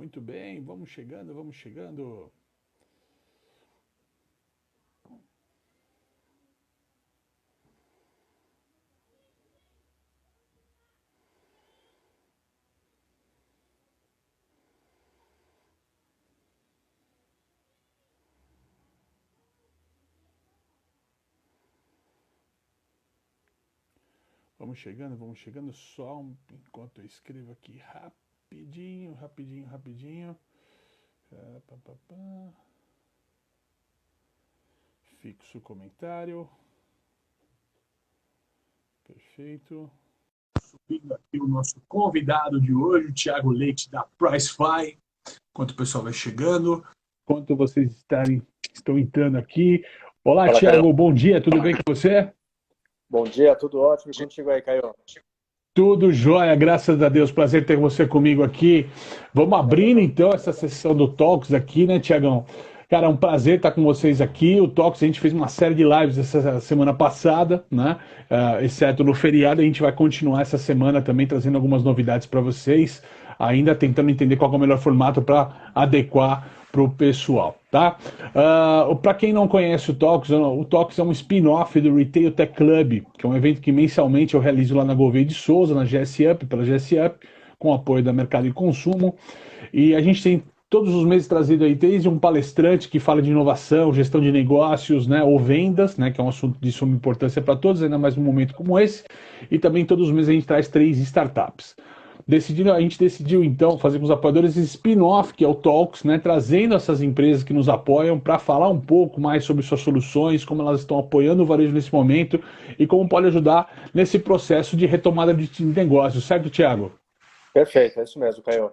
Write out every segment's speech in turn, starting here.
Muito bem, vamos chegando, vamos chegando. Vamos chegando só enquanto eu escrevo aqui rapidinho, rapidinho, rapidinho. Pá, pá, pá. Fixo o comentário. Perfeito. Subindo aqui o nosso convidado de hoje, o Thiago Leite da Pricefy. Enquanto o pessoal vai chegando, enquanto vocês estão entrando aqui. Olá, Fala, Caio. Thiago, bom dia, tudo bem com você? Bom dia, tudo ótimo. E contigo aí, Caio? Tudo jóia, graças a Deus. Prazer ter você comigo aqui. Vamos abrindo então essa sessão do Talks aqui, né, Tiagão? Cara, é um prazer estar com vocês aqui. O Talks, a gente fez uma série de lives essa semana passada, né? Exceto no feriado, a gente vai continuar essa semana também trazendo algumas novidades para vocês, ainda tentando entender qual é o melhor formato para adequar para o pessoal, tá? Para quem não conhece o Talks é um spin-off do Retail Tech Club, que é um evento que mensalmente eu realizo lá na Gouveia de Souza, na GS Up, pela GS Up, com apoio da Mercado e Consumo. E a gente tem todos os meses trazido aí desde um palestrante que fala de inovação, gestão de negócios, né, ou vendas, né, que é um assunto de suma importância para todos, ainda mais num momento como esse. E também todos os meses a gente traz 3 startups. A gente decidiu então fazer com os apoiadores esse spin-off, que é o Talks, né, trazendo essas empresas que nos apoiam para falar um pouco mais sobre suas soluções, como elas estão apoiando o varejo nesse momento e como pode ajudar nesse processo de retomada de negócio, certo, Thiago? Perfeito, é isso mesmo, Caio.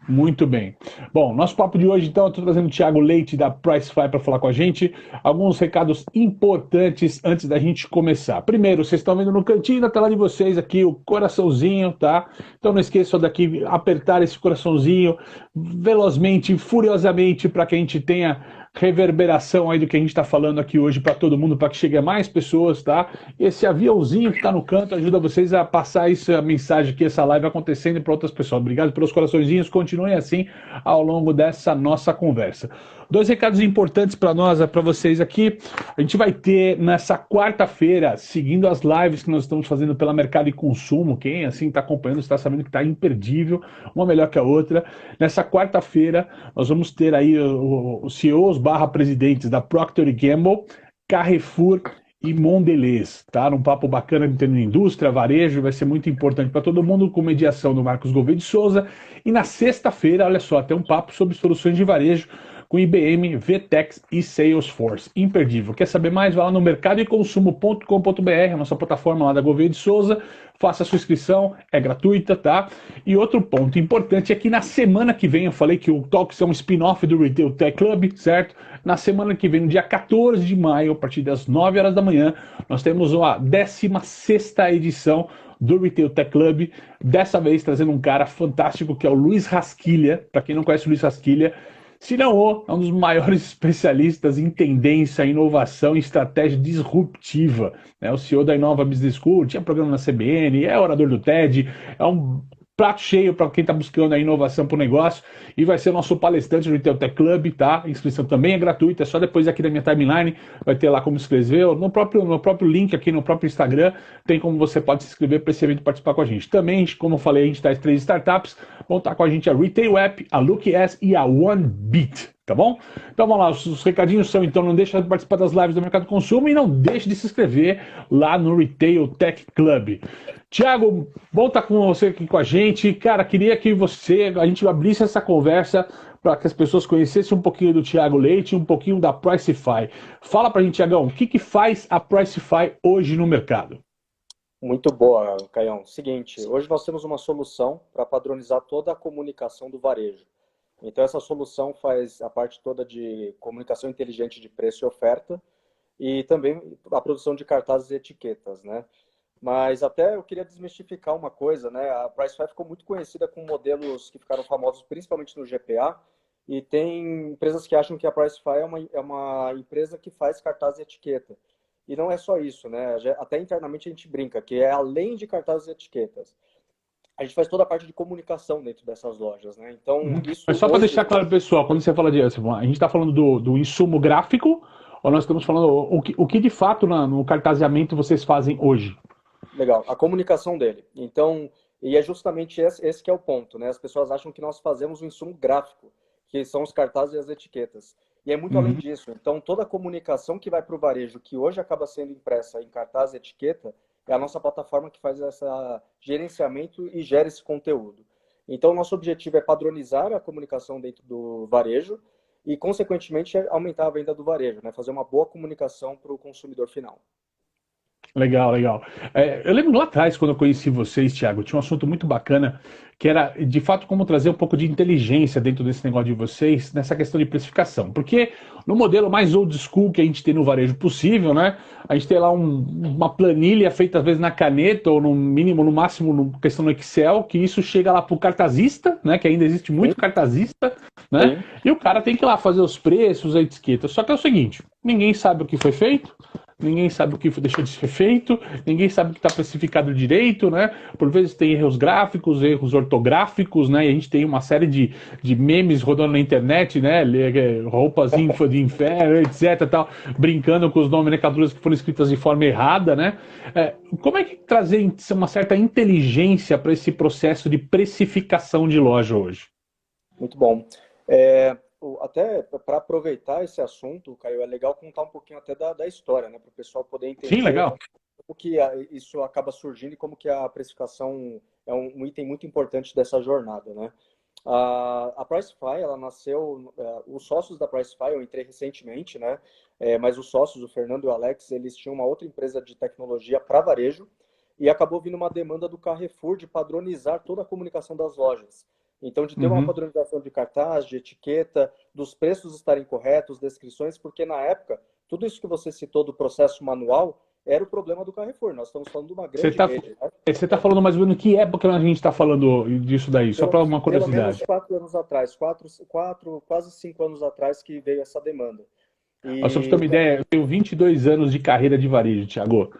Muito bem. Bom, nosso papo de hoje, então, eu estou trazendo o Thiago Leite da Pricefy para falar com a gente. Alguns recados importantes antes da gente começar. Primeiro, vocês estão vendo no cantinho da tela de vocês aqui o coraçãozinho, tá? Então não esqueçam daqui apertar esse coraçãozinho velozmente, furiosamente, para que a gente tenha reverberação aí do que a gente está falando aqui hoje para todo mundo, para que chegue a mais pessoas, tá? Esse aviãozinho que está no canto ajuda vocês a passar essa mensagem aqui, essa live acontecendo para outras pessoas. Obrigado pelos coraçõezinhos, continuem assim ao longo dessa nossa conversa. 2 recados importantes para nós, para vocês aqui. A gente vai ter nessa quarta-feira, seguindo as lives que nós estamos fazendo pela Mercado e Consumo, quem assim está acompanhando está sabendo que está imperdível, uma melhor que a outra. Nessa quarta-feira, nós vamos ter aí os CEOs barra presidentes da Procter Gamble, Carrefour e Mondelez, tá? Um papo bacana entendendo indústria, varejo, vai ser muito importante para todo mundo, com mediação do Marcos Gouveia de Souza. E na sexta-feira, olha só, tem um papo sobre soluções de varejo com IBM, VTEX e Salesforce. Imperdível. Quer saber mais? Vá lá no mercadoeconsumo.com.br, a nossa plataforma lá da Gouveia de Souza. Faça a sua inscrição, é gratuita, tá? E outro ponto importante é que na semana que vem, eu falei que o Talks é um spin-off do Retail Tech Club, certo? Na semana que vem, no dia 14 de maio, a partir das 9 horas da manhã, nós temos a 16ª edição do Retail Tech Club, dessa vez trazendo um cara fantástico que é o Luiz Rasquilha. Para quem não conhece o Luiz Rasquilha, se não, é um dos maiores especialistas em tendência, inovação e estratégia disruptiva. É o CEO da Inova Business School, tinha programa na CBN, é orador do TED, é um prato cheio para quem está buscando a inovação para o negócio e vai ser o nosso palestrante do Retail Tech Club, tá? A inscrição também é gratuita, é só depois aqui da minha timeline, vai ter lá como inscrever, no próprio link aqui no próprio Instagram, tem como você pode se inscrever para esse evento e participar com a gente. Também, como eu falei, a gente traz 3 startups, vão estar com a gente a Retail App, a LookS e a OneBeat. Tá bom? Então vamos lá, os recadinhos são, então não deixe de participar das lives do Mercado Consumo e não deixe de se inscrever lá no Retail Tech Club. Tiago, bom estar com você aqui com a gente. Cara, queria que a gente abrisse essa conversa para que as pessoas conhecessem um pouquinho do Thiago Leite e um pouquinho da Pricefy. Fala pra gente, Tiagão, o que faz a Pricefy hoje no mercado? Muito boa, Caião. Seguinte, hoje nós temos uma solução para padronizar toda a comunicação do varejo. Então, essa solução faz a parte toda de comunicação inteligente de preço e oferta e também a produção de cartazes e etiquetas, né? Mas até eu queria desmistificar uma coisa, né? A Pricefy ficou muito conhecida com modelos que ficaram famosos principalmente no GPA e tem empresas que acham que a Pricefy é uma empresa que faz cartaz e etiqueta. E não é só isso, né? Até internamente a gente brinca que é além de cartazes e etiquetas. a gente faz toda a parte de comunicação dentro dessas lojas, né? Então, Mas isso só para hoje, deixar claro, pessoal, quando você fala de, assim, a gente está falando do insumo gráfico ou nós estamos falando o que de fato no cartaseamento vocês fazem hoje? legal, a comunicação dele. Então, e é justamente esse que é o ponto, né? As pessoas acham que nós fazemos um insumo gráfico, que são os cartazes e as etiquetas. E é muito além Uhum. disso. Então, toda a comunicação que vai para o varejo, que hoje acaba sendo impressa em cartaz e etiqueta, é a nossa plataforma que faz esse gerenciamento e gera esse conteúdo. Então, nosso objetivo é padronizar a comunicação dentro do varejo e, consequentemente, aumentar a venda do varejo, né? Fazer uma boa comunicação para o consumidor final. Legal, legal. Eu lembro lá atrás, quando eu conheci vocês, Thiago, tinha um assunto muito bacana, que era, de fato, como trazer um pouco de inteligência dentro desse negócio de vocês, nessa questão de precificação. Porque no modelo mais old school que a gente tem no varejo possível, né? A gente tem lá uma planilha feita, às vezes, na caneta, ou no mínimo, no máximo, questão no Excel, que isso chega lá pro cartazista, né? Que ainda existe Sim, muito cartazista, né? sim. E o cara tem que ir lá fazer os preços, a etiqueta. Só que é o seguinte, ninguém sabe o que foi feito, ninguém sabe o que deixou de ser feito, ninguém sabe o que está especificado direito, né? Por vezes tem erros gráficos, erros ortográficos, né? E a gente tem uma série de memes rodando na internet, né? Roupas de inferno, etc, tal, brincando com os nomenclaturas que foram escritas de forma errada, né? Como é que trazer uma certa inteligência para esse processo de precificação de loja hoje? Muito bom. Até para aproveitar esse assunto, Caio, é legal contar um pouquinho até da história, né? Para o pessoal poder Sim, entender legal. como que isso acaba surgindo e como que a precificação é um item muito importante dessa jornada, né? A Pricefy, ela nasceu, os sócios da Pricefy, eu entrei recentemente, né? Mas os sócios, o Fernando e o Alex, eles tinham uma outra empresa de tecnologia para varejo e acabou vindo uma demanda do Carrefour de padronizar toda a comunicação das lojas. Então, de ter uma Uhum. padronização de cartaz, de etiqueta, dos preços estarem corretos, descrições, porque na época, tudo isso que você citou do processo manual era o problema do Carrefour. Nós estamos falando de uma Você grande está rede, né? você tá falando mais ou menos que época a gente está falando disso daí? Só para uma Pelo menos curiosidade. 4 anos atrás, quase 5 anos atrás que veio essa demanda. Ó, só para você ter E uma ideia, eu tenho 22 anos de carreira de varejo, Thiago.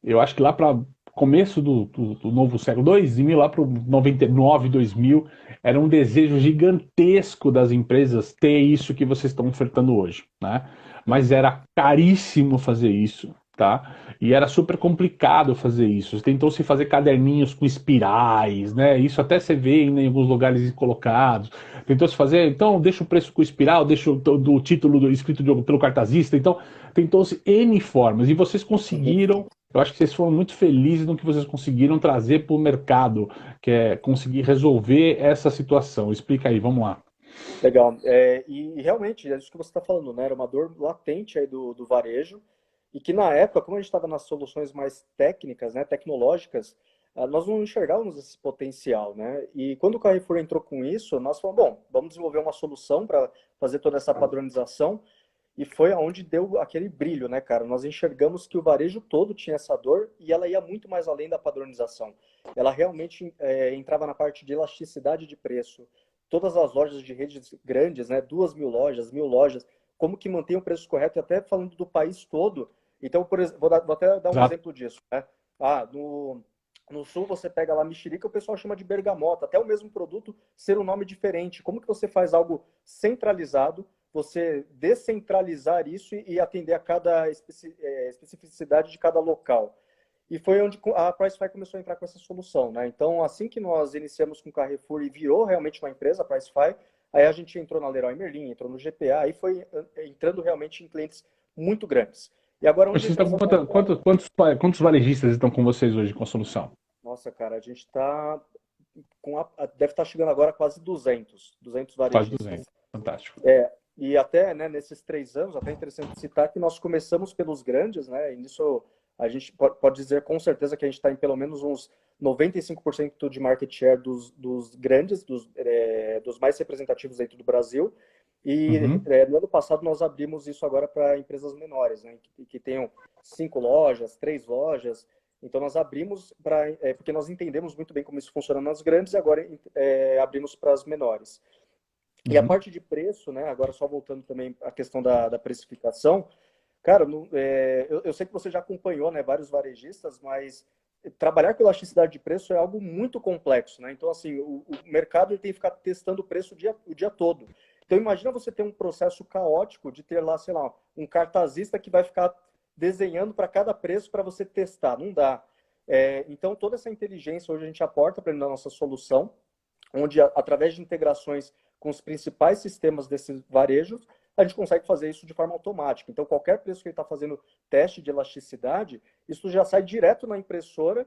Eu acho que lá para começo do novo século 2000, lá para 99, 2000, era um desejo gigantesco das empresas ter isso que vocês estão ofertando hoje, né? Mas era caríssimo fazer isso, tá? E era super complicado fazer isso. Tentou se fazer caderninhos com espirais, né? Isso até você vê em alguns lugares colocados. Tentou se fazer, então deixa o preço com espiral, deixa o título escrito pelo cartazista. Então tentou-se N formas e vocês conseguiram. Eu acho que vocês foram muito felizes no que vocês conseguiram trazer para o mercado, que é conseguir resolver essa situação. Explica aí, vamos lá. legal. E realmente, é isso que você está falando, né? Era uma dor latente aí do varejo, e que na época, como a gente estava nas soluções mais técnicas, né, tecnológicas, nós não enxergávamos esse potencial, né? E quando o Carrefour entrou com isso, nós falamos, bom, vamos desenvolver uma solução para fazer toda essa padronização, e foi aonde deu aquele brilho, né, cara? Nós enxergamos que o varejo todo tinha essa dor e ela ia muito mais além da padronização. Ela realmente entrava na parte de elasticidade de preço. Todas as lojas de redes grandes, né, 2.000 lojas, 1.000 lojas, como que mantém o preço correto, e até falando do país todo. Então, por exemplo, vou até dar um Exato. exemplo disso, né? No sul você pega lá mexerica, o pessoal chama de bergamota, até o mesmo produto ser um nome diferente. Como que você faz algo centralizado, você descentralizar isso e atender a cada especificidade de cada local? E foi onde a Pricefy começou a entrar com essa solução, né? Então, assim que nós iniciamos com o Carrefour e virou realmente uma empresa, a Pricefy, aí a gente entrou na Leroy Merlin, entrou no GPA, aí foi entrando realmente em clientes muito grandes. E agora, Mas onde vocês entra estão com essa plataforma? quantos varejistas estão com vocês hoje com a solução? Nossa, cara, a gente está deve estar chegando agora a quase 200 Quase varejistas. 200. Fantástico. E até, né, nesses 3 anos, até é interessante citar que nós começamos pelos grandes, né, e nisso a gente pode dizer com certeza que a gente está em pelo menos uns 95% de market share dos grandes, dos mais representativos dentro do Brasil. E Uhum. no ano passado nós abrimos isso agora para empresas menores, né, que tenham 5 lojas, 3 lojas. Então nós abrimos porque nós entendemos muito bem como isso funciona nas grandes e agora abrimos para as menores. E a Uhum. parte de preço, né? Agora só voltando também à questão da precificação, cara, eu sei que você já acompanhou, né, vários varejistas, mas trabalhar com elasticidade de preço é algo muito complexo, né? Então, assim, o mercado ele tem que ficar testando o preço o dia todo. Então, imagina você ter um processo caótico de ter lá, sei lá, um cartazista que vai ficar desenhando para cada preço para você testar. Não dá. Então, toda essa inteligência hoje a gente aporta para a nossa solução, onde, através de integrações com os principais sistemas desses varejos, a gente consegue fazer isso de forma automática. Então, qualquer preço que ele está fazendo teste de elasticidade, isso já sai direto na impressora,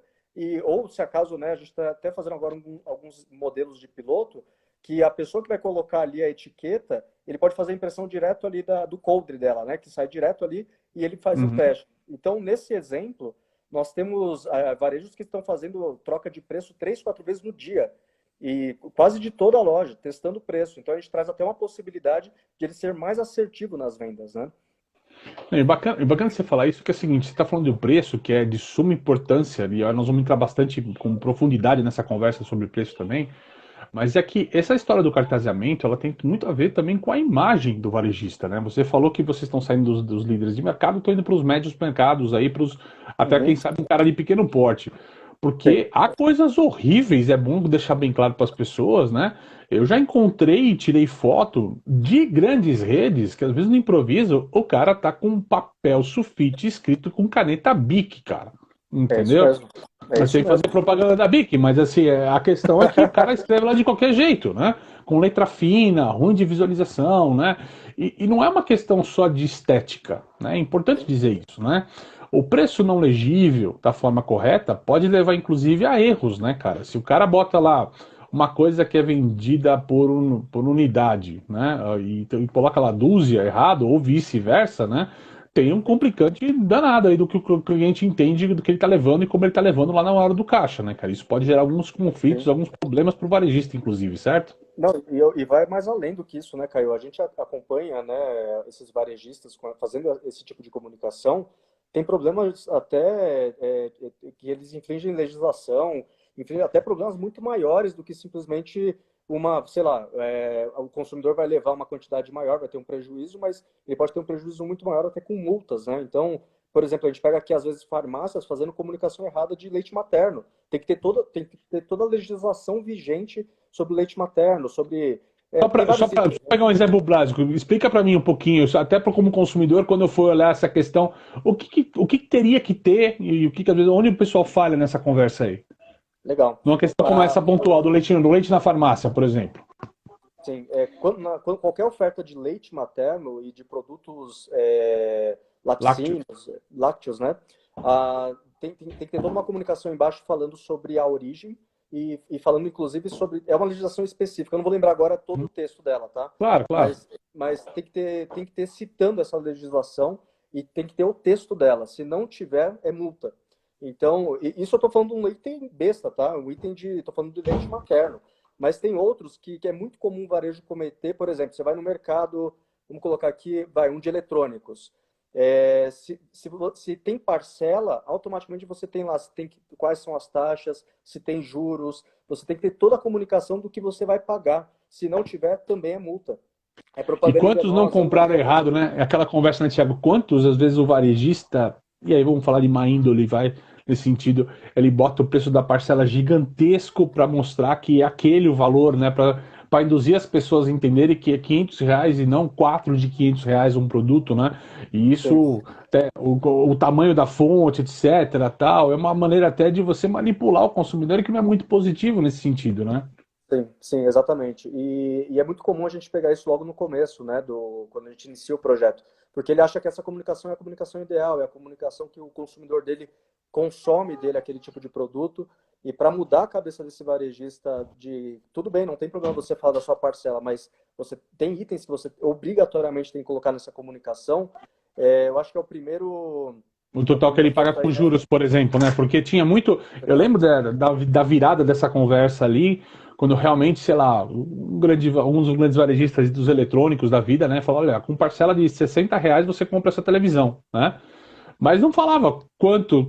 ou se acaso, né, a gente está até fazendo agora alguns modelos de piloto, que a pessoa que vai colocar ali a etiqueta, ele pode fazer a impressão direto ali do coldre dela, né, que sai direto ali e ele faz o teste. Então, nesse exemplo, nós temos varejos que estão fazendo troca de preço 3, 4 vezes no dia. E quase de toda a loja, testando o preço. Então, a gente traz até uma possibilidade de ele ser mais assertivo nas vendas, né? E bacana você falar isso, que é o seguinte, você está falando do preço, que é de suma importância, e nós vamos entrar bastante com profundidade nessa conversa sobre preço também, mas é que essa história do cartazeamento, ela tem muito a ver também com a imagem do varejista, né? Você falou que vocês estão saindo dos líderes de mercado, estão indo para os médios mercados, aí até quem sabe um cara de pequeno porte. Porque há coisas horríveis, é bom deixar bem claro para as pessoas, né? Eu já encontrei e tirei foto de grandes redes que às vezes no improviso o cara tá com um papel sulfite escrito com caneta Bic, cara. Entendeu? Eu sei fazer propaganda da Bic, mas assim, a questão é que o cara escreve lá de qualquer jeito, né? Com letra fina, ruim de visualização, né? E não é uma questão só de estética, né? É importante dizer isso, né? O preço não legível da forma correta pode levar, inclusive, a erros, né, cara? Se o cara bota lá uma coisa que é vendida por unidade, né, e coloca lá dúzia errado, ou vice-versa, né, tem um complicante danado aí do que o cliente entende do que ele está levando e como ele está levando lá na hora do caixa, né, cara? Isso pode gerar alguns conflitos, alguns problemas para o varejista, inclusive, certo? Não, e vai mais além do que isso, né, Caio? A gente acompanha, né, esses varejistas fazendo esse tipo de comunicação. Tem problemas até que eles infringem legislação, infringem até problemas muito maiores do que simplesmente sei lá, o consumidor vai levar uma quantidade maior, vai ter um prejuízo, mas ele pode ter um prejuízo muito maior até com multas, né? Então, por exemplo, a gente pega aqui, às vezes, farmácias fazendo comunicação errada de leite materno. Tem que ter toda a legislação vigente sobre leite materno, sobre... Só para pegar um exemplo básico, explica para mim um pouquinho, até como consumidor, quando eu for olhar essa questão, o que teria que ter e o que às vezes, onde o pessoal falha nessa conversa aí? Legal. Numa questão como essa pontual, do leite na farmácia, por exemplo. Sim, quando qualquer oferta de leite materno e de produtos lácteos, né? Tem que ter toda uma comunicação embaixo falando sobre a origem e falando, inclusive, sobre... É uma legislação específica, eu não vou lembrar agora todo o texto dela, tá? Claro. Mas tem que ter citando essa legislação e tem que ter o texto dela. Se não tiver, é multa. Então, isso eu estou falando de um item besta, tá? Estou falando de leite materno. Mas tem outros que é muito comum o varejo cometer. Por exemplo, você vai no mercado, vamos colocar aqui, um de eletrônicos. Se tem parcela, automaticamente você tem lá quais são as taxas, se tem juros, você tem que ter toda a comunicação do que você vai pagar. Se não tiver, também é multa. E quantos não compraram errado, né? É aquela conversa, né, Thiago? Quantos, às vezes, o varejista, e aí vamos falar de má índole, vai nesse sentido, ele bota o preço da parcela gigantesco para mostrar que é aquele o valor, né? Para induzir as pessoas a entenderem que é R$ 500 e não 4 de R$ 500 um produto, né? E isso, o tamanho da fonte, etc, tal, é uma maneira até de você manipular o consumidor que não é muito positivo nesse sentido, né? Sim, exatamente. E é muito comum a gente pegar isso logo no começo, né, quando a gente inicia o projeto, porque ele acha que essa comunicação é a comunicação ideal, é a comunicação que o consumidor dele consome dele aquele tipo de produto. E para mudar a cabeça desse varejista tudo bem, não tem problema você falar da sua parcela, mas você tem itens que você obrigatoriamente tem que colocar nessa comunicação, eu acho que é o primeiro... O total que ele paga com juros, por exemplo, né? Porque tinha muito... Eu lembro da virada dessa conversa ali, quando realmente, sei lá, um dos grandes varejistas dos eletrônicos da vida, né? Falou, olha, com parcela de R$ 60 você compra essa televisão, né? Mas não falava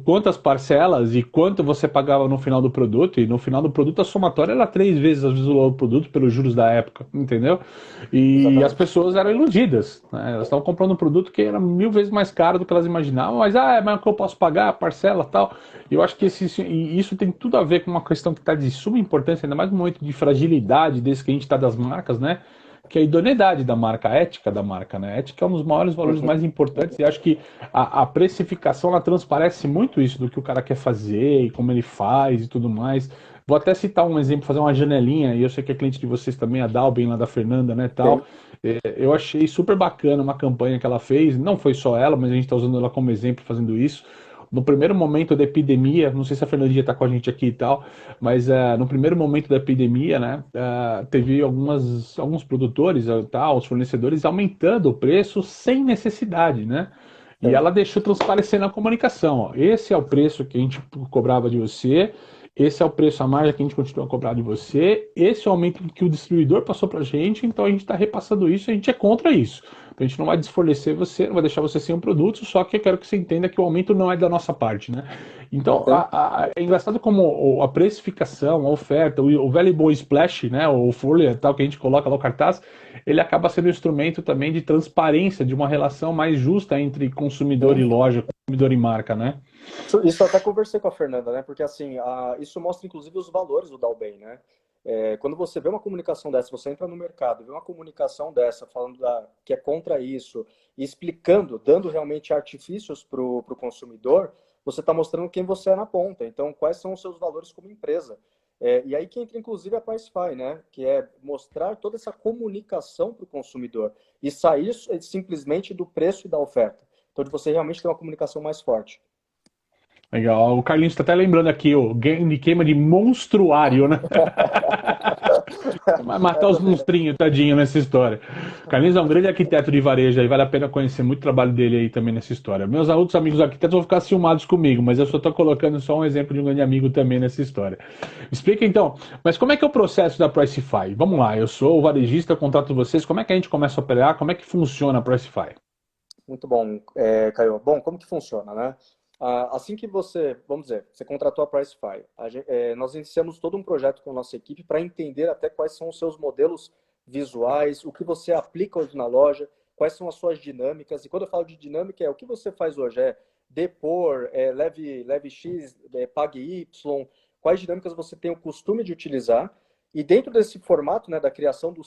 quantas parcelas e quanto você pagava no final do produto, e no final do produto a somatória era 3 vezes às vezes o valor do produto pelos juros da época, entendeu? E as Exatamente. pessoas eram iludidas, né? Elas estavam comprando um produto que era 1000 vezes mais caro do que elas imaginavam, mas o que eu posso pagar, parcela e tal. E eu acho que isso tem tudo a ver com uma questão que está de suma importância, ainda mais no momento de fragilidade desse que a gente está das marcas, né? Que é a idoneidade da marca, a ética da marca, né? A ética é um dos maiores valores Uhum. mais importantes e acho que a precificação ela transparece muito isso do que o cara quer fazer e como ele faz e tudo mais. Vou até citar um exemplo, fazer uma janelinha, e eu sei que é cliente de vocês também, a Dalben lá da Fernanda, né, tal. Sim. Eu achei super bacana uma campanha que ela fez, não foi só ela, mas a gente está usando ela como exemplo fazendo isso. No primeiro momento da epidemia, não sei se a Fernandinha está com a gente aqui e tal, mas no primeiro momento da epidemia, né, teve alguns produtores, tal, os fornecedores aumentando o preço sem necessidade, né? E Sim. ela deixou transparecer na comunicação. Ó, esse é o preço que a gente cobrava de você, esse é o preço a mais que a gente continua a cobrar de você, esse é o aumento que o distribuidor passou para a gente, então a gente está repassando isso, a gente é contra isso. Então a gente não vai desfornecer você, não vai deixar você sem um produto, só que eu quero que você entenda que o aumento não é da nossa parte, né? Então Sim. é engraçado como a precificação, a oferta, o valuable splash, né, o folha tal que a gente coloca lá no cartaz, ele acaba sendo um instrumento também de transparência, de uma relação mais justa entre consumidor e Sim. loja, consumidor e marca, né? Isso eu até conversei com a Fernanda, né? Porque assim, isso mostra inclusive os valores do Dalben, né? Quando você vê uma comunicação dessa, você entra no mercado, vê uma comunicação dessa falando que é contra isso, e explicando, dando realmente artifícios para o consumidor, você está mostrando quem você é na ponta. Então, quais são os seus valores como empresa? E aí que entra inclusive a Pricefy, né? Que é mostrar toda essa comunicação para o consumidor e sair simplesmente do preço e da oferta. Então, de você realmente ter uma comunicação mais forte. Legal. O Carlinhos está até lembrando aqui, o game de queima de monstruário, né? Vai matar os monstrinhos, tadinho, nessa história. Carlinhos é um grande arquiteto de varejo aí, vale a pena conhecer muito o trabalho dele aí também nessa história. Meus outros amigos arquitetos vão ficar ciumados comigo, mas eu só estou colocando só um exemplo de um grande amigo também nessa história. Explica então, mas como é que é o processo da Pricify? Vamos lá, eu sou o varejista, eu contrato vocês, como é que a gente começa a operar, como é que funciona a Pricify? Muito bom, Caio. Bom, como que funciona, né? Assim que você, vamos dizer, você contratou a Pricefy, nós iniciamos todo um projeto com a nossa equipe para entender até quais são os seus modelos visuais, o que você aplica hoje na loja, quais são as suas dinâmicas. E quando eu falo de dinâmica, o que você faz hoje? Depor, leve X, pague Y, quais dinâmicas você tem o costume de utilizar. E dentro desse formato, né, da criação do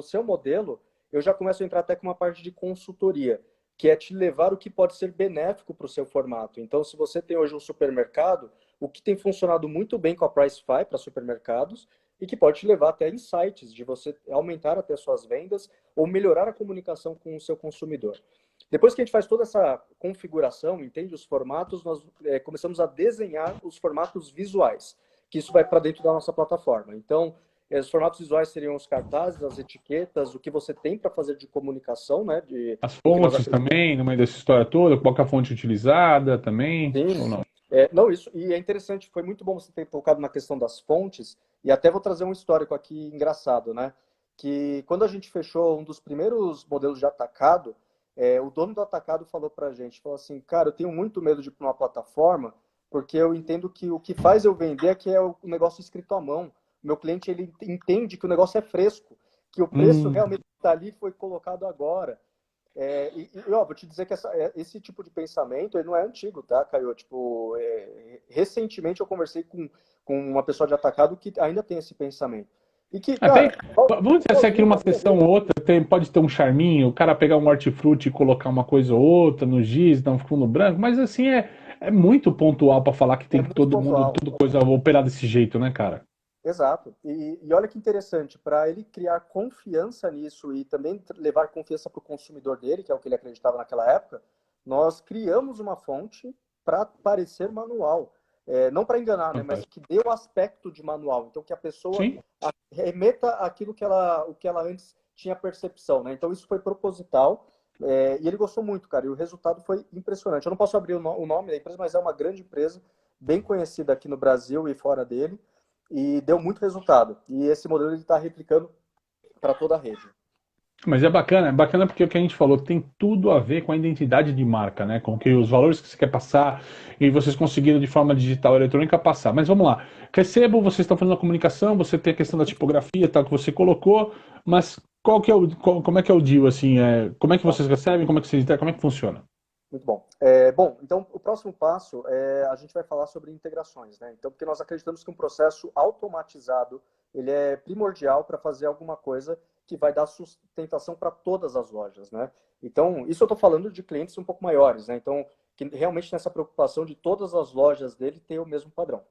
seu modelo, eu já começo a entrar até com uma parte de consultoria, que é te levar o que pode ser benéfico para o seu formato. Então, se você tem hoje um supermercado, o que tem funcionado muito bem com a Pricefy para supermercados e que pode te levar até insights de você aumentar até suas vendas ou melhorar a comunicação com o seu consumidor. Depois que a gente faz toda essa configuração, entende os formatos, nós começamos a desenhar os formatos visuais, que isso vai para dentro da nossa plataforma. Então, os formatos visuais seriam os cartazes, as etiquetas, o que você tem para fazer de comunicação, né? As O que nós fontes acreditamos. também, no meio dessa história toda, qual que é a fonte utilizada também, ou Sim. não? Não, isso. E é interessante, foi muito bom você ter tocado na questão das fontes, e até vou trazer um histórico aqui engraçado, né? Que quando a gente fechou um dos primeiros modelos de atacado, o dono do atacado falou pra gente, falou assim, cara, eu tenho muito medo de ir para uma plataforma, porque eu entendo que o que faz eu vender é que é o negócio escrito à mão. O meu cliente, ele entende que o negócio é fresco, que o preço Hum, realmente está ali, foi colocado agora. Vou te dizer que esse tipo de pensamento ele não é antigo, tá, Caio? Tipo, recentemente eu conversei com uma pessoa de atacado que ainda tem esse pensamento. E que, tem, cara, vamos dizer assim, aqui sozinho numa vai sessão morrer. ou outra pode ter um charminho, o cara pegar um hortifruti e colocar uma coisa ou outra no giz, dar um fundo branco, mas assim é muito pontual para falar que É tem que muito todo mundo, pontual. tudo coisa operar desse jeito, né, cara? Exato. E olha que interessante, para ele criar confiança nisso e também levar confiança para o consumidor dele, que é o que ele acreditava naquela época, nós criamos uma fonte para parecer manual. Não para enganar, né, mas Fantástico. que dê o aspecto de manual. Então, que a pessoa Sim. remeta aquilo o que ela antes tinha percepção. Né? Então, isso foi proposital. E ele gostou muito, cara. E o resultado foi impressionante. Eu não posso abrir o nome da empresa, mas é uma grande empresa, bem conhecida aqui no Brasil e fora dele e deu muito resultado. E esse modelo está replicando para toda a rede. Mas é bacana porque o que a gente falou tem tudo a ver com a identidade de marca, né? Com que os valores que você quer passar e vocês conseguiram de forma digital eletrônica passar. Mas vamos lá. Recebo, vocês estão fazendo a comunicação, você tem a questão da tipografia, tal, que você colocou, mas qual que é como é que é o deal, assim? Como é que Tá? vocês recebem, como é que vocês entregam, como é que funciona? Muito bom. Bom, então o próximo passo a gente vai falar sobre integrações, né? Então, porque nós acreditamos que um processo automatizado ele é primordial para fazer alguma coisa que vai dar sustentação para todas as lojas, né? Então, isso eu estou falando de clientes um pouco maiores, né? Então, que realmente tem essa preocupação de todas as lojas dele ter o mesmo padrão.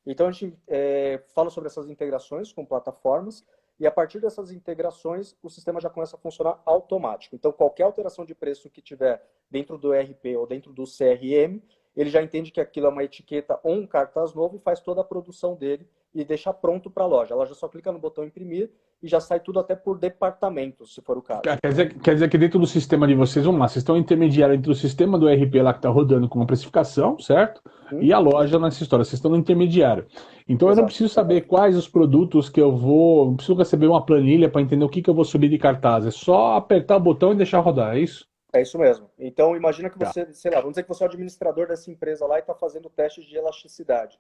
Então, a gente fala sobre essas integrações com plataformas e a partir dessas integrações, o sistema já começa a funcionar automático. Então, qualquer alteração de preço que tiver dentro do ERP ou dentro do CRM, ele já entende que aquilo é uma etiqueta ou um cartaz novo e faz toda a produção dele e deixa pronto para a loja. A loja só clica no botão imprimir e já sai tudo até por departamento, se for o caso. Quer dizer que dentro do sistema de vocês, vamos lá, vocês estão intermediário entre o sistema do ERP lá que está rodando com a precificação, certo? E a loja nessa história, vocês estão no intermediário. Então eu não Exato. preciso saber quais os produtos que eu vou, não preciso receber uma planilha para entender o que eu vou subir de cartaz. É só apertar o botão e deixar rodar, é isso? É isso mesmo. Então, imagina que Tá. você, sei lá, vamos dizer que você é o administrador dessa empresa lá e está fazendo testes de elasticidade.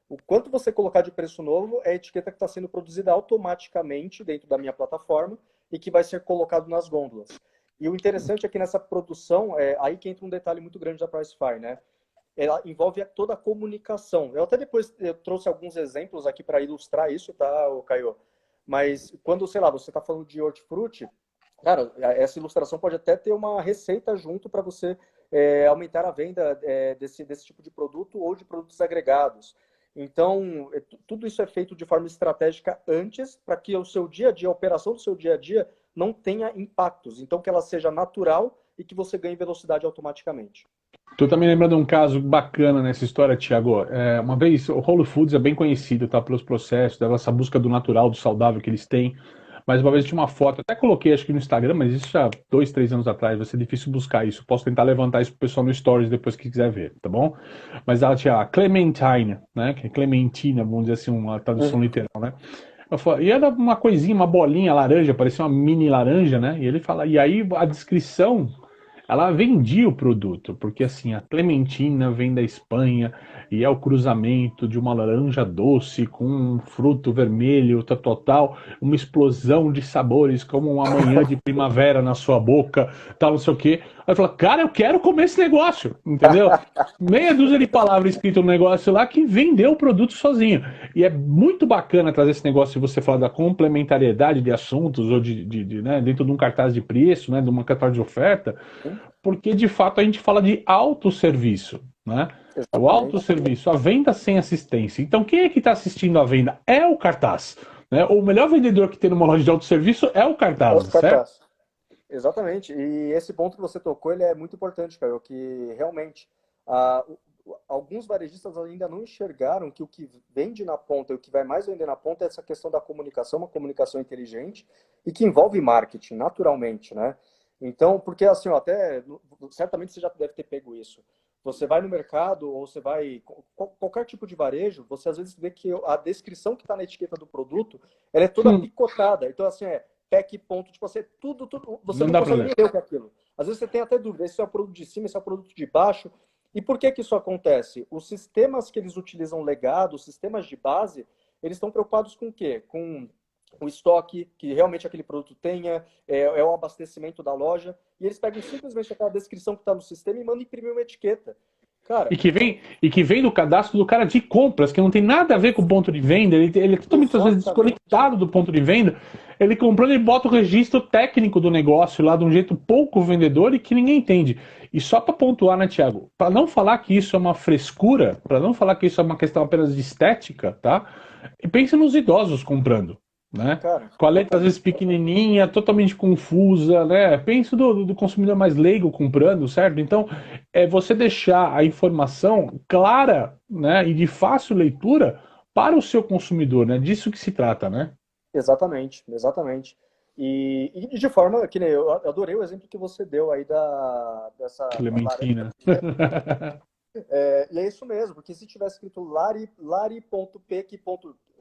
O quanto você colocar de preço novo é a etiqueta que está sendo produzida automaticamente dentro da minha plataforma e que vai ser colocado nas gôndolas. E o interessante é que nessa produção, aí que entra um detalhe muito grande da Pricefy, né? Ela envolve toda a comunicação. Eu até depois eu trouxe alguns exemplos aqui para ilustrar isso, tá, Caio? Mas quando, sei lá, você está falando de hortifruti, cara, essa ilustração pode até ter uma receita junto para você aumentar a venda desse tipo de produto ou de produtos agregados. Então, tudo isso é feito de forma estratégica antes, para que o seu dia a dia, a operação do seu dia a dia, não tenha impactos. Então, que ela seja natural e que você ganhe velocidade automaticamente. Tu tá me lembrando um caso bacana nessa história, Thiago. Uma vez, o Whole Foods é bem conhecido, tá, pelos processos, dessa busca do natural, do saudável que eles têm. Mas uma vez tinha uma foto, até coloquei acho que no Instagram, mas isso já 2, 3 anos atrás, vai ser difícil buscar isso. Posso tentar levantar isso pro pessoal no Stories depois que quiser ver, tá bom? Mas ela tinha a Clementine, né? Que é Clementina, vamos dizer assim, uma tradução Uhum. literal, né? E era uma coisinha, uma bolinha laranja, parecia uma mini laranja, né? E ele fala, e aí a descrição ela vendia o produto, porque assim, a clementina vem da Espanha e é o cruzamento de uma laranja doce com um fruto vermelho, total, uma explosão de sabores, como uma manhã de primavera na sua boca, tal, não sei o quê. Aí fala, cara, eu quero comer esse negócio, entendeu? Meia dúzia de palavras escritas no negócio lá que vendeu o produto sozinho. E é muito bacana trazer esse negócio, se você falar da complementariedade de assuntos, ou né, dentro de um cartaz de preço, né, de uma cartaz de oferta, porque de fato a gente fala de autosserviço, né? O Exatamente. autosserviço, a venda sem assistência. Então, quem é que está assistindo a venda? É o cartaz. Né? O melhor vendedor que tem numa loja de autosserviço é o É cartaz, os certo? cartazes. Exatamente. E esse ponto que você tocou, ele é muito importante, Caio, que realmente alguns varejistas ainda não enxergaram que o que vende na ponta e o que vai mais vender na ponta é essa questão da comunicação, uma comunicação inteligente e que envolve marketing, naturalmente, né? Então, porque assim, ó, até certamente você já deve ter pego isso. Você vai no mercado ou você vai qualquer tipo de varejo, você às vezes vê que a descrição que está na etiqueta do produto, ela é toda picotada. Então, assim, pack ponto, tipo assim, tudo, você Não não dá para consegue ler. nem ler o que é aquilo. Às vezes você tem até dúvida, esse é o produto de cima, esse é o produto de baixo. E por que que isso acontece? Os sistemas que eles utilizam legado, os sistemas de base, eles estão preocupados com o quê? Com o estoque que realmente aquele produto tenha, o abastecimento da loja, e eles pegam simplesmente aquela descrição que está no sistema e mandam imprimir uma etiqueta. Cara, E que vem do cadastro do cara de compras, que não tem nada a ver com o ponto de venda, ele é totalmente às vezes exatamente. desconectado do ponto de venda. Ele comprou, ele bota o registro técnico do negócio lá de um jeito pouco vendedor e que ninguém entende. E só para pontuar, né, Thiago? Para não falar que isso é uma frescura, para não falar que isso é uma questão apenas de estética, tá? E pense nos idosos comprando, né? Cara, Com a letra às vezes pequenininha, totalmente confusa, né? Penso do consumidor mais leigo comprando, certo? Então, é você deixar a informação clara, né, e de fácil leitura para o seu consumidor, né? Disso que se trata, né? exatamente, exatamente. E de forma que nem eu adorei o exemplo que você deu aí dessa laranja. Clementina. E é isso mesmo, porque se tivesse escrito lari.p,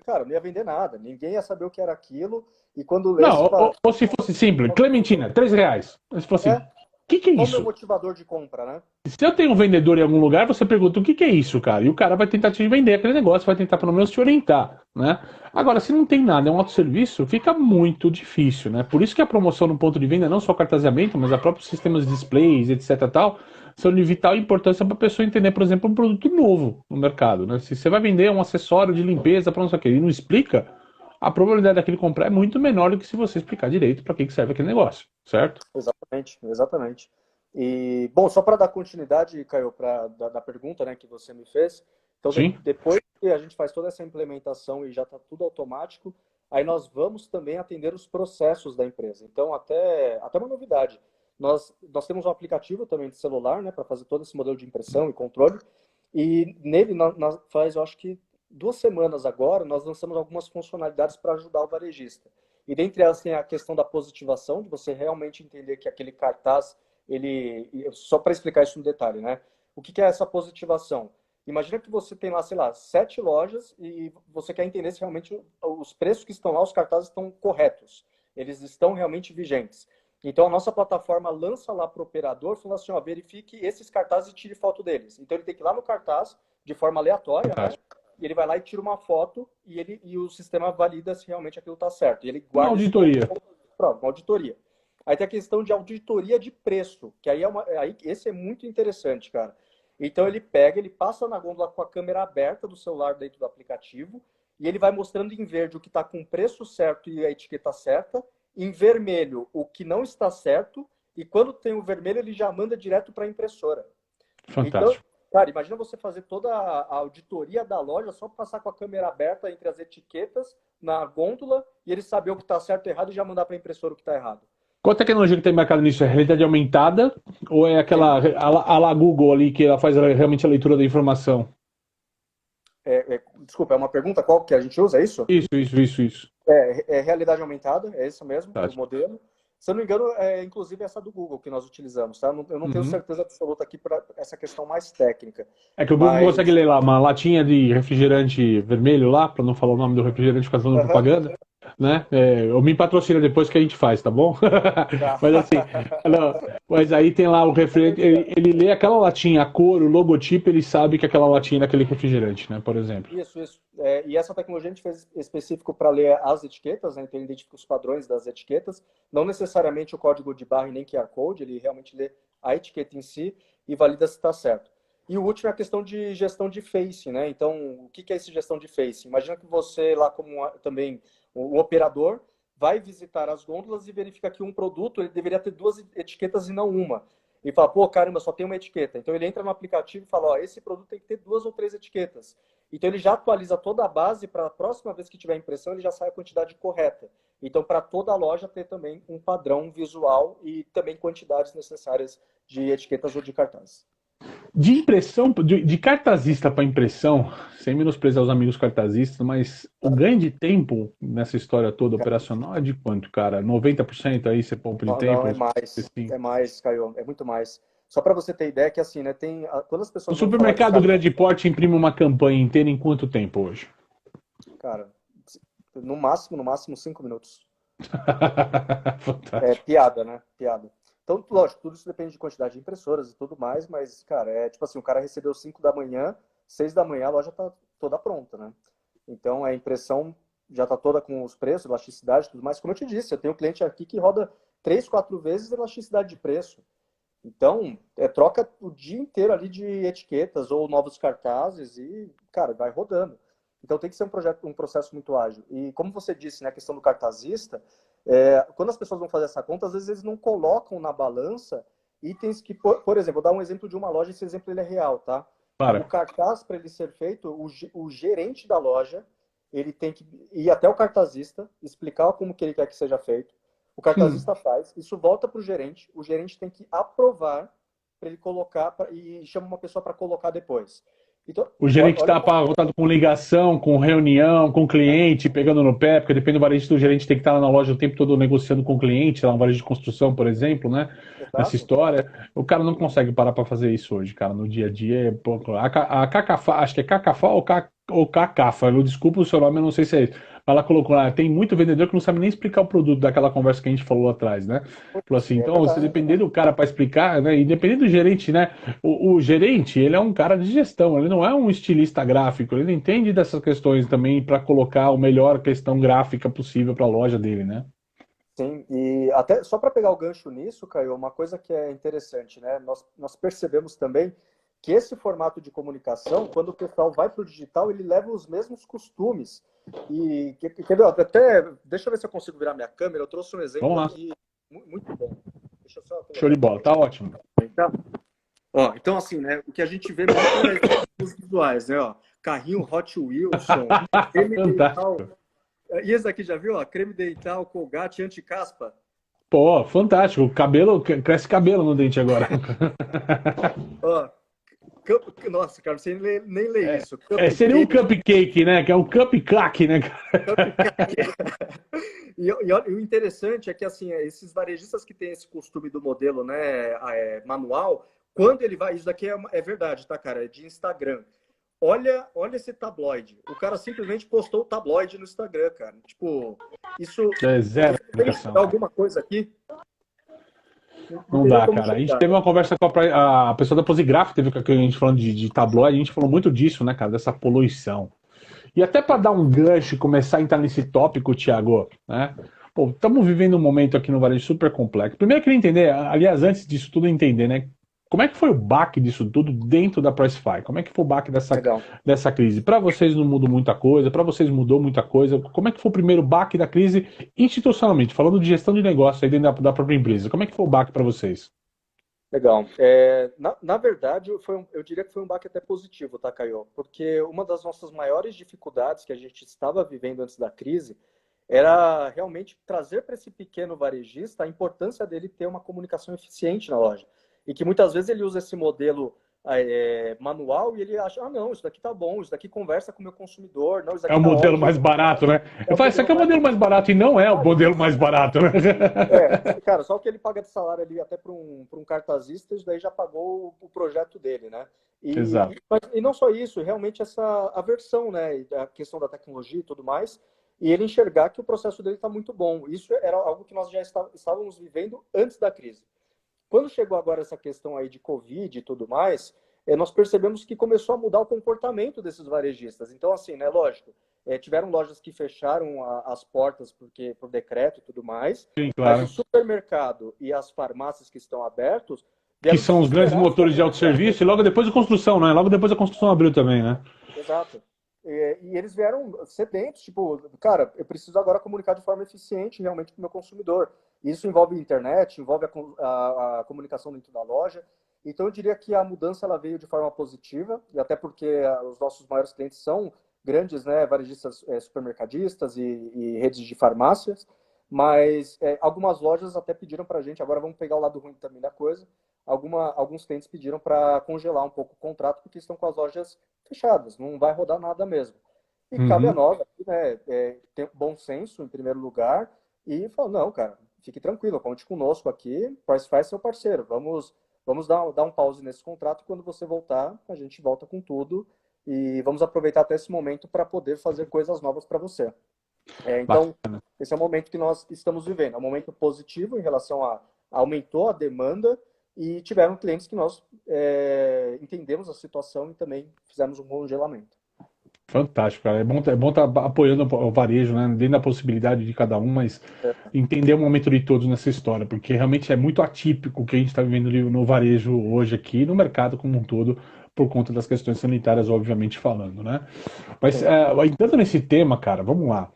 cara, não ia vender nada, ninguém ia saber o que era aquilo, e quando lesse, Não, ou se fosse simples, Clementina, R$ 3. Se fosse, o que é qual o meu isso? motivador de compra, né? Se eu tenho um vendedor em algum lugar, você pergunta o que é isso, cara? E o cara vai tentar te vender aquele negócio, vai tentar pelo menos te orientar, né? Agora, se não tem nada, é um autosserviço, fica muito difícil, né? Por isso que a promoção no ponto de venda, não só o cartaseamento, mas a próprios sistemas de displays, etc tal, são de vital importância para a pessoa entender, por exemplo, um produto novo no mercado, né? Se você vai vender um acessório de limpeza para não sei o que e não explica, a probabilidade daquele comprar é muito menor do que se você explicar direito para que serve aquele negócio, certo? Exatamente, exatamente. E, bom, só para dar continuidade, Caio, da pergunta, né, que você me fez, então Sim? depois que a gente faz toda essa implementação e já está tudo automático, aí nós vamos também atender os processos da empresa. Então, até uma novidade, nós temos um aplicativo também de celular, né, para fazer todo esse modelo de impressão e controle, e nele, faz, eu acho que 2 semanas agora, nós lançamos algumas funcionalidades para ajudar o varejista. E dentre elas tem a questão da positivação, de você realmente entender que aquele cartaz, só para explicar isso no detalhe, né? O que é essa positivação? Imagina que você tem lá, sei lá, 7 lojas e você quer entender se realmente os preços que estão lá, os cartazes estão corretos. Eles estão realmente vigentes. Então, a nossa plataforma lança lá para o operador, falando assim, ó, verifique esses cartazes e tire foto deles. Então, ele tem que ir lá no cartaz, de forma aleatória, né? E ele vai lá e tira uma foto e o sistema valida se realmente aquilo está certo. E ele Uma guarda auditoria. uma auditoria. Aí tem a questão de auditoria de preço, que aí esse é muito interessante, cara. Então ele passa na gôndola com a câmera aberta do celular dentro do aplicativo e ele vai mostrando em verde o que está com o preço certo e a etiqueta certa, em vermelho o que não está certo e quando tem o vermelho ele já manda direto para a impressora. Então, Fantástico. cara, imagina você fazer toda a auditoria da loja só passar com a câmera aberta entre as etiquetas na gôndola e ele saber o que está certo e errado e já mandar para a impressora o que está errado. Qual tecnologia que tem marcado nisso? É realidade aumentada ou é aquela a la Google ali que ela faz realmente a leitura da informação? Desculpa, é uma pergunta qual que a gente usa, é isso? Isso. É realidade aumentada, é isso mesmo, Tá. o modelo. Se eu não me engano, é inclusive essa do Google que nós utilizamos, tá? Eu não tenho certeza absoluta aqui para essa questão mais técnica. É que o Google consegue ler lá uma latinha de refrigerante vermelho lá, para não falar o nome do refrigerante ficar fazendo propaganda, né? Eu me patrocina depois que a gente faz, tá bom? Tá. Mas assim, não, mas aí tem lá o refrigerante, ele lê aquela latinha, a cor, o logotipo, ele sabe que aquela latinha é daquele refrigerante, né? Por exemplo. Isso. E essa tecnologia a gente fez específico para ler as etiquetas, né? Então ele identifica os padrões das etiquetas, não necessariamente o código de barra e nem QR Code, ele realmente lê a etiqueta em si e valida se está certo. E o último é a questão de gestão de face, né? Então, o que é essa gestão de face? Imagina que você lá como também o operador vai visitar as gôndolas e verifica que um produto ele deveria ter 2 etiquetas e não uma. E fala, pô, caramba, só tem uma etiqueta. Então ele entra no aplicativo e fala, ó, esse produto tem que ter 2 ou 3 etiquetas. Então ele já atualiza toda a base para a próxima vez que tiver impressão, ele já sai a quantidade correta. Então, para toda a loja ter também um padrão visual e também quantidades necessárias de etiquetas ou de cartaz. De impressão, de cartazista para impressão, sem menosprezar os amigos cartazistas, mas o ganho de tempo nessa história toda operacional é de quanto, cara? 90% aí você poupa de tempo? Não, é mais, Caio, é muito mais. Só para você ter ideia que assim, né, quando as O pessoas vão falar de supermercado grande porte imprime uma campanha inteira em quanto tempo hoje? cara, no máximo 5 minutos. É Fantástico. piada, né? Piada. Então, lógico, tudo isso depende de quantidade de impressoras e tudo mais, mas, cara, é tipo assim, o cara recebeu 5 da manhã, 6 da manhã a loja tá toda pronta, né? Então, a impressão já tá toda com os preços, elasticidade e tudo mais. Como eu te disse, eu tenho um cliente aqui que roda 3, 4 vezes a elasticidade de preço. Então, troca o dia inteiro ali de etiquetas ou novos cartazes e, cara, vai rodando. Então, tem que ser um processo muito ágil. E como você disse, né, a questão do cartazista, quando as pessoas vão fazer essa conta, às vezes eles não colocam na balança itens que, por exemplo, vou dar um exemplo de uma loja, esse exemplo ele é real, tá? O cartaz, para ele ser feito, o gerente da loja, ele tem que ir até o cartazista, explicar como que ele quer que seja feito. O cartazista faz, isso volta para o gerente tem que aprovar para ele colocar e chama uma pessoa para colocar depois. Então, O gerente está voltado com ligação, com reunião, com cliente, pegando no pé, porque depende do varejista, o gerente tem que estar lá na loja o tempo todo negociando com o cliente, lá no varejo de construção, por exemplo, né? Exato. Nessa história. O cara não consegue parar para fazer isso hoje, cara, no dia a dia. A Cacafá, acho que é Cacafá ou ou KK, falou, desculpa o seu nome, eu não sei se é isso. Mas ela colocou lá, tem muito vendedor que não sabe nem explicar o produto daquela conversa que a gente falou atrás, né? Falou assim, É então, se verdade. depender do cara para explicar, né? Independente do gerente, né? O gerente, ele é um cara de gestão, ele não é um estilista gráfico, ele entende dessas questões também para colocar a melhor questão gráfica possível para a loja dele, né? Sim, e até só para pegar o gancho nisso, Caio, uma coisa que é interessante, né? Nós percebemos também que esse formato de comunicação, quando o pessoal vai para o digital, ele leva os mesmos costumes. E quer ver, até deixa eu ver se eu consigo virar minha câmera. Eu trouxe um Vamos exemplo lá, aqui muito bom. Deixa eu só show colocar de aqui bola, para tá ótimo. comentar. Ó, então assim, né? O que a gente vê muito é os visuais, né? Ó, carrinho Hot Wilson, creme dental. Fantástico. E esse aqui já viu? Ó, creme dental, Colgate, anti-caspa. Pô, fantástico. Cabelo, cresce cabelo no dente agora. Ó, nossa, cara, você nem lê isso. Seria um Cupcake, cupcake, né? Que é um cupcake, né? cupcake. E o interessante é que assim, esses varejistas que têm esse costume do modelo, né, manual, quando ele vai, isso daqui é verdade, tá, cara? É de Instagram. Olha esse tabloide. O cara simplesmente postou o tabloide no Instagram, cara. Tipo, isso. É zero Você tem que comunicação. explicar alguma coisa aqui? Não Não teria dá, como cara. A gente explicar. teve uma conversa com a pessoa da Posigraf, teve com a gente falando de tabloide, a gente falou muito disso, né, cara? Dessa poluição. E até para dar um gancho e começar a entrar nesse tópico, Thiago, né? Pô, estamos vivendo um momento aqui no varejo super complexo. Primeiro eu queria entender, aliás, antes disso tudo entender, né? Como é que foi o baque disso tudo dentro da Pricefy? Como é que foi o baque Legal. dessa crise? Para vocês não mudou muita coisa, para vocês mudou muita coisa. Como é que foi o primeiro baque da crise institucionalmente, falando de gestão de negócio aí dentro da própria empresa? Como é que foi o baque para vocês? Legal. Na verdade, eu diria que foi um baque até positivo, tá, Caio? Porque uma das nossas maiores dificuldades que a gente estava vivendo antes da crise era realmente trazer para esse pequeno varejista a importância dele ter uma comunicação eficiente na loja. E que muitas vezes ele usa esse modelo manual e ele acha, ah, não, isso daqui tá bom, isso daqui conversa com o meu consumidor, não, isso É daqui o tá modelo ótimo, mais barato, né? é Eu o falo, isso aqui modelo é o mais. modelo mais barato e não é o modelo mais barato, né? Cara, só o que ele paga de salário ali até para um cartazista, isso daí já pagou o projeto dele, né? Exato. E não só isso, realmente essa aversão, né? A questão da tecnologia e tudo mais, e ele enxergar que o processo dele está muito bom. Isso era algo que nós já estávamos vivendo antes da crise. Quando chegou agora essa questão aí de Covid e tudo mais, nós percebemos que começou a mudar o comportamento desses varejistas. Então, assim, né, lógico, tiveram lojas que fecharam as portas porque por decreto e tudo mais, Sim, mas o claro. supermercado e as farmácias que estão abertos Que vieram são os grandes desesperar motores de autosserviço, e logo depois a construção, né? Logo depois a construção abriu também, né? Exato. E eles vieram sedentos, tipo, cara, eu preciso agora comunicar de forma eficiente realmente com o meu consumidor. Isso envolve internet, envolve a comunicação dentro da loja. Então, eu diria que a mudança ela veio de forma positiva, e até porque os nossos maiores clientes são grandes, né, varejistas, supermercadistas e redes de farmácias, mas algumas lojas até pediram para a gente, agora vamos pegar o lado ruim também da coisa, alguns clientes pediram para congelar um pouco o contrato, porque estão com as lojas fechadas, não vai rodar nada mesmo. E cabe a Uhum. nós, né, ter bom senso em primeiro lugar, e falar, não, cara, fique tranquilo, conte conosco aqui, Pricefy é seu parceiro, vamos dar um pause nesse contrato, e quando você voltar, a gente volta com tudo, e vamos aproveitar até esse momento para poder fazer coisas novas para você. Então, Bacana. esse é o momento que nós estamos vivendo. É um momento positivo em relação a aumentou a demanda e tiveram clientes que nós entendemos a situação e também fizemos um congelamento. Fantástico, cara. É bom estar apoiando o varejo, né? Dentro da possibilidade de cada um, mas É, entender o momento de todos nessa história, porque realmente é muito atípico o que a gente está vivendo no varejo hoje aqui, no mercado como um todo, por conta das questões sanitárias, obviamente falando, né? Mas sim, entrando nesse tema, cara, vamos lá.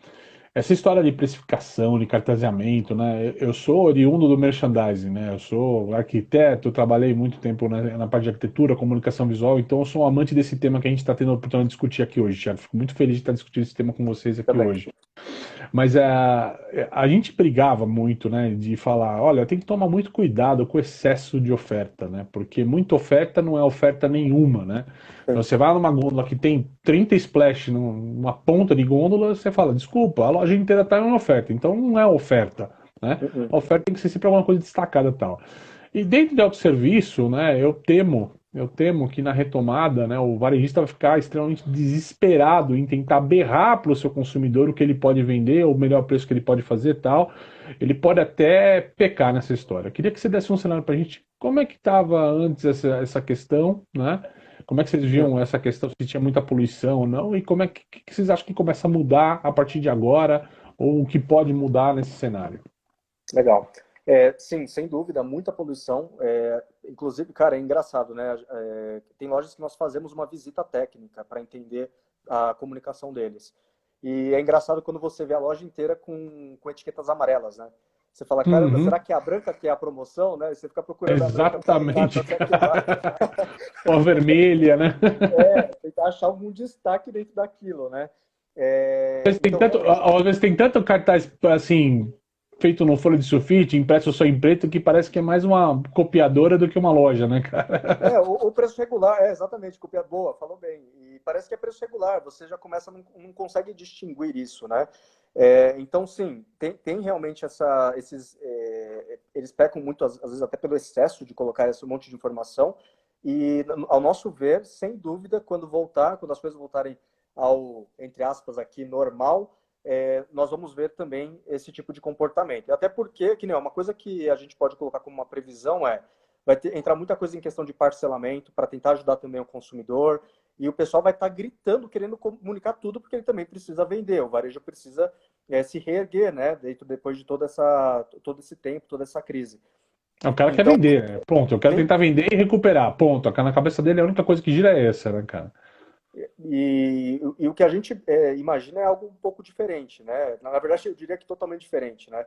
Essa história de precificação, de cartaseamento, né? Eu sou oriundo do merchandising, né? Eu sou arquiteto, trabalhei muito tempo na parte de arquitetura, comunicação visual, então eu sou um amante desse tema que a gente está tendo a oportunidade de discutir aqui hoje, Thiago. Fico muito feliz de estar discutindo esse tema com vocês aqui também. hoje. Mas a gente brigava muito, né, de falar, olha, tem que tomar muito cuidado com o excesso de oferta, né? Porque muita oferta não é oferta nenhuma, né? Então Sim. você vai numa gôndola que tem 30 splash numa ponta de gôndola, você fala, desculpa, a loja inteira está em oferta, então não é oferta, né? Uh-uh. A oferta tem que ser sempre alguma coisa destacada e tal. E dentro de autosserviço, né, eu temo, Eu temo que na retomada, né, o varejista vai ficar extremamente desesperado em tentar berrar para o seu consumidor o que ele pode vender, o melhor preço que ele pode fazer e tal. Ele pode até pecar nessa história. Eu queria que você desse um cenário para a gente. Como é que estava antes essa questão, né? Como é que vocês viam essa questão, se tinha muita poluição ou não? E como é que vocês acham que começa a mudar a partir de agora? Ou o que pode mudar nesse cenário? Legal. Sim, sem dúvida, muita poluição. Inclusive, cara, é engraçado, né? Tem lojas que nós fazemos uma visita técnica para entender a comunicação deles. E é engraçado quando você vê a loja inteira com etiquetas amarelas, né? Você fala, caramba, Uhum, será que é a branca que é a promoção, né? E você fica procurando a branca para tentar, exatamente. tá certo que vai, Ó, vermelha, né? tentar achar algum destaque dentro daquilo, né? Tem Então, tanto, realmente, às vezes tem tanto cartaz assim, feito no folha de sulfite, impresso só em preto, que parece que é mais uma copiadora do que uma loja, né, cara? o preço regular, exatamente, copia boa, falou bem. E parece que é preço regular, você já começa, não consegue distinguir isso, né? Então, sim, tem realmente esses. Eles pecam muito, às vezes, até pelo excesso de colocar esse monte de informação. E, ao nosso ver, sem dúvida, quando as coisas voltarem ao, entre aspas, aqui, normal, nós vamos ver também esse tipo de comportamento. Até porque, que nem uma coisa que a gente pode colocar como uma previsão vai entrar muita coisa em questão de parcelamento para tentar ajudar também o consumidor. E o pessoal vai estar gritando, querendo comunicar tudo, porque ele também precisa vender. O varejo precisa se reerguer, né? Depois de todo esse tempo, toda essa crise. O cara quer Então, vender, né? Ponto. Eu quero tem, tentar vender e recuperar. Ponto. Na cabeça dele a única coisa que gira é essa, né, cara? e o que a gente imagina é algo um pouco diferente, né? Na verdade, eu diria que totalmente diferente, né?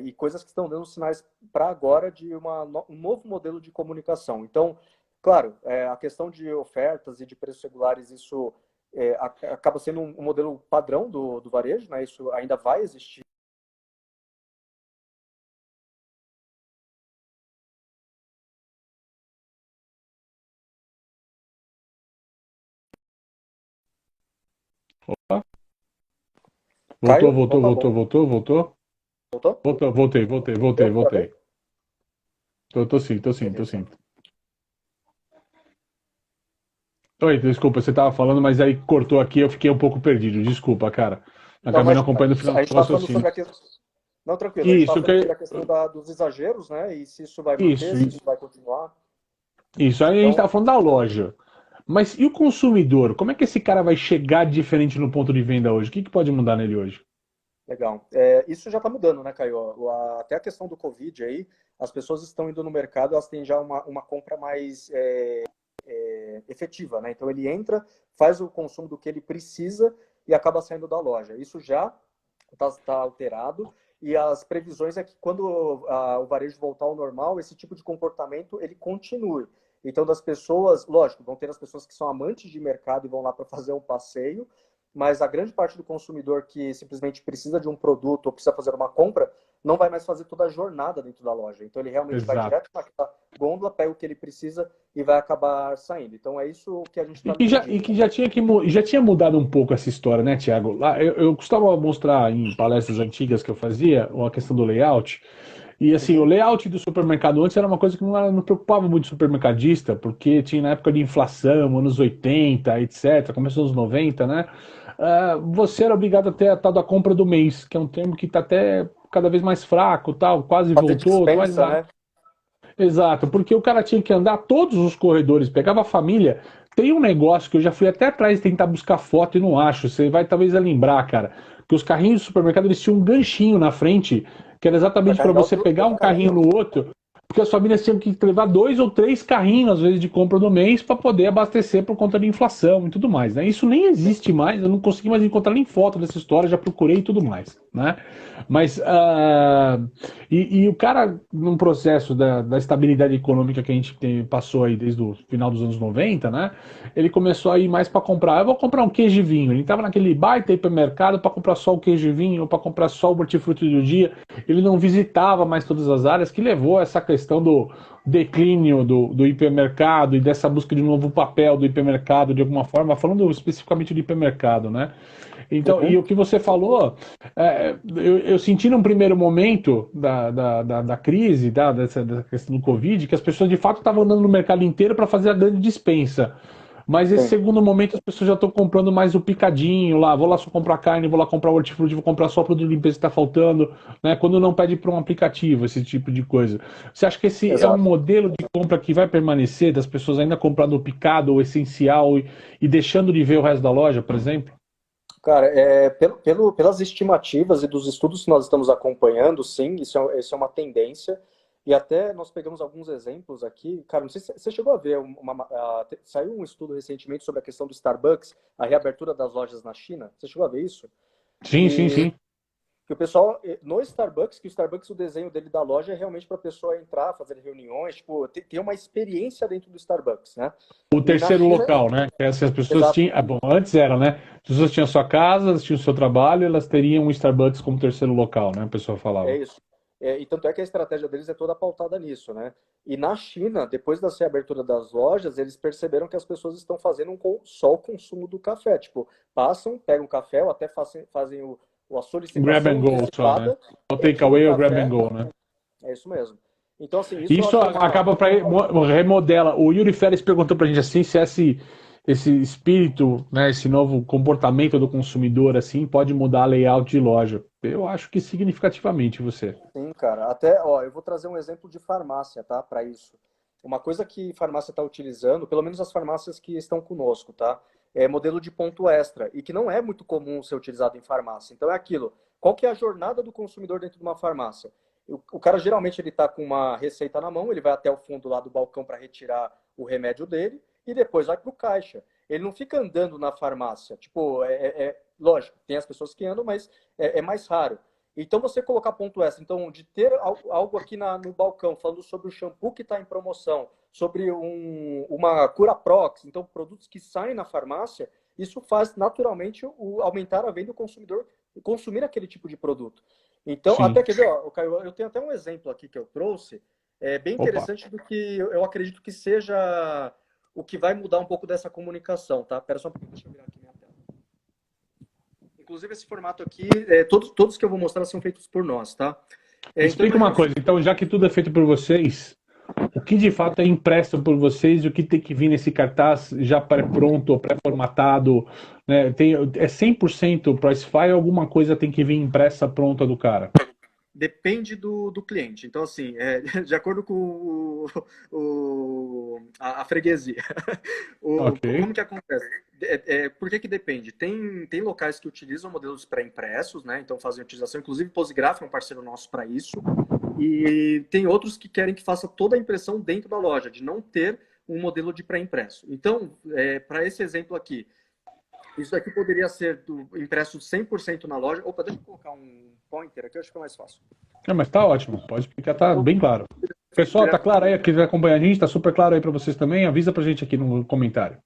E coisas que estão dando sinais para agora de um novo modelo de comunicação. Então, claro, a questão de ofertas e de preços regulares, isso acaba sendo um modelo padrão do varejo, né? Isso ainda vai existir. Opa. Voltou, Caio? voltou, Opa, voltou, voltou, voltou. voltou? Voltou, voltei, voltei, voltei, Eu travei? voltei. Tô sim, tô sim, tô Beleza. sim. Oi, desculpa, você tava falando, mas aí cortou aqui, eu fiquei um pouco perdido. Desculpa, cara. Não, Acabei não imagina. acompanhando o final A do gente estava falando raciocínio. sobre a questão. Não, tranquilo. A gente estava Isso, falando sobre que, a questão dos exageros, né? E se isso vai manter, isso, se isso vai continuar. isso. Aí a gente Então, tava falando da loja. Mas e o consumidor? Como é que esse cara vai chegar diferente no ponto de venda hoje? O que pode mudar nele hoje? legal. Isso já está mudando, né, Caio? Até a questão do Covid aí, as pessoas estão indo no mercado, elas têm já uma compra mais efetiva, né? Então ele entra, faz o consumo do que ele precisa e acaba saindo da loja. Isso já está alterado e as previsões é que quando o varejo voltar ao normal, esse tipo de comportamento ele continue. Então, das pessoas, lógico, vão ter as pessoas que são amantes de mercado e vão lá para fazer um passeio, mas a grande parte do consumidor que simplesmente precisa de um produto ou precisa fazer uma compra, não vai mais fazer toda a jornada dentro da loja. Então, ele realmente vai Exato. direto naquela gôndola, pega o que ele precisa e vai acabar saindo. Então, é isso que a gente E está que já, e medindo, que né? já tinha já tinha mudado um pouco essa história, né, Tiago? Lá, eu costumava mostrar em palestras antigas que eu fazia a questão do layout. E assim, o Uhum. layout do supermercado antes era uma coisa que não preocupava muito o supermercadista, porque tinha na época de inflação, anos 80, etc., começou nos 90, né? Você era obrigado a ter a tal da compra do mês, que é um termo que está até cada vez mais fraco, tal, quase Fazer voltou, mas dispensa, né? exato, porque o cara tinha que andar todos os corredores, pegava a família. Tem um negócio que eu já fui até atrás tentar buscar foto e não acho. Você vai talvez lembrar, cara, que os carrinhos do supermercado eles tinham um ganchinho na frente, que era Para exatamente para carregar você pegar outro um carrinho carrinho. no outro, porque as famílias tinham que levar 2 ou 3 carrinhos, às vezes, de compra no mês para poder abastecer por conta de inflação e tudo mais, né? Isso nem existe mais, eu não consegui mais encontrar nem foto dessa história, já procurei e tudo mais, né? Mas o cara, num processo da estabilidade econômica que a gente passou aí desde o final dos anos 90, né? Ele começou a ir mais para comprar. Eu vou comprar um queijo e vinho. Ele estava naquele baita hipermercado para comprar só o queijo e vinho, ou para comprar só o hortifruti do dia. Ele não visitava mais todas as áreas, que levou a essa questão do declínio do hipermercado e dessa busca de um novo papel do hipermercado, de alguma forma, falando especificamente do hipermercado, né? Então, e o que você falou, eu senti num primeiro momento da crise, dessa questão do Covid, que as pessoas de fato estavam andando no mercado inteiro para fazer a grande dispensa. Mas esse Sim, segundo momento as pessoas já estão comprando mais o picadinho lá, vou lá só comprar carne, vou lá comprar o hortifruti, vou comprar só o produto de limpeza que está faltando, né? Quando não pede para um aplicativo, esse tipo de coisa. Você acha que esse é um exato. modelo de compra que vai permanecer, das pessoas ainda comprando o picado, o essencial e deixando de ver o resto da loja, por exemplo? Cara, pelas estimativas e dos estudos que nós estamos acompanhando, sim, isso é uma tendência. E até nós pegamos alguns exemplos aqui. Cara, não sei se você chegou a ver, saiu um estudo recentemente sobre a questão do Starbucks, a reabertura das lojas na China. Você chegou a ver isso? Sim, sim, Que sim. que o pessoal, no Starbucks, que o Starbucks, o desenho dele da loja é realmente para a pessoa entrar, fazer reuniões, tipo, ter uma experiência dentro do Starbucks, né? O E na terceiro China, local, né? Que as pessoas exato, tinham. Bom, antes era, né? As pessoas tinham sua casa, elas tinham seu trabalho, elas teriam um Starbucks como terceiro local, né? A pessoa é falava. isso. E tanto é que a estratégia deles é toda pautada nisso, né? E na China, depois da reabertura das lojas, eles perceberam que as pessoas estão fazendo só o consumo do café. Tipo, passam, pegam café ou até fazem a Grab solicitação and go só, né? antecipada, O tiram o takeaway ou grab and café, go, né? é isso mesmo. Então, assim, isso eu Isso achei acaba para remodela. O Yuri Félix perguntou pra gente assim se esse espírito, né, esse novo comportamento do consumidor assim pode mudar a layout de loja. Eu acho que significativamente você. sim, cara. Até, ó, eu vou trazer um exemplo de farmácia, tá? Para isso. Uma coisa que farmácia está utilizando, pelo menos as farmácias que estão conosco, tá? É modelo de ponto extra e que não é muito comum ser utilizado em farmácia. Então é aquilo. Qual que é a jornada do consumidor dentro de uma farmácia? O cara geralmente ele está com uma receita na mão, ele vai até o fundo lá do balcão para retirar o remédio dele e depois vai para o caixa. Ele não fica andando na farmácia. Tipo, lógico, tem as pessoas que andam, mas é mais raro. Então, você colocar ponto extra, então, de ter algo aqui no balcão falando sobre o shampoo que está em promoção, sobre uma cura Prox, então, produtos que saem na farmácia, isso faz naturalmente aumentar a venda do consumidor consumir aquele tipo de produto. Então, Sim. até quer ver, ó, Caio, eu tenho até um exemplo aqui que eu trouxe, bem Opa. interessante do que eu acredito que seja o que vai mudar um pouco dessa comunicação, tá? Pera só um pouquinho, deixa eu virar aqui minha tela. Inclusive, esse formato aqui, todos que eu vou mostrar são feitos por nós, tá? Então, Explica uma imagina coisa, então, já que tudo é feito por vocês, o que de fato é impresso por vocês e o que tem que vir nesse cartaz já pré-pronto ou pré-formatado, né? É 100% Pricefy ou alguma coisa tem que vir impressa pronta do cara? depende do cliente. Então, assim, de acordo com a freguesia. Ok. Como que acontece? Por que depende? Tem locais que utilizam modelos pré-impressos, né? Então fazem utilização, inclusive Posigraf é um parceiro nosso para isso. E tem outros que querem que faça toda a impressão dentro da loja, de não ter um modelo de pré-impresso. Então, para esse exemplo aqui, isso daqui poderia ser impresso 100% na loja. Opa, deixa eu colocar um pointer aqui, eu acho que é mais fácil. Não, mas tá ótimo, pode explicar, tá Então, bem claro. feito Pessoal, tá direto claro aí, quiser acompanhar a gente, tá super claro aí para vocês também, avisa pra gente aqui no comentário.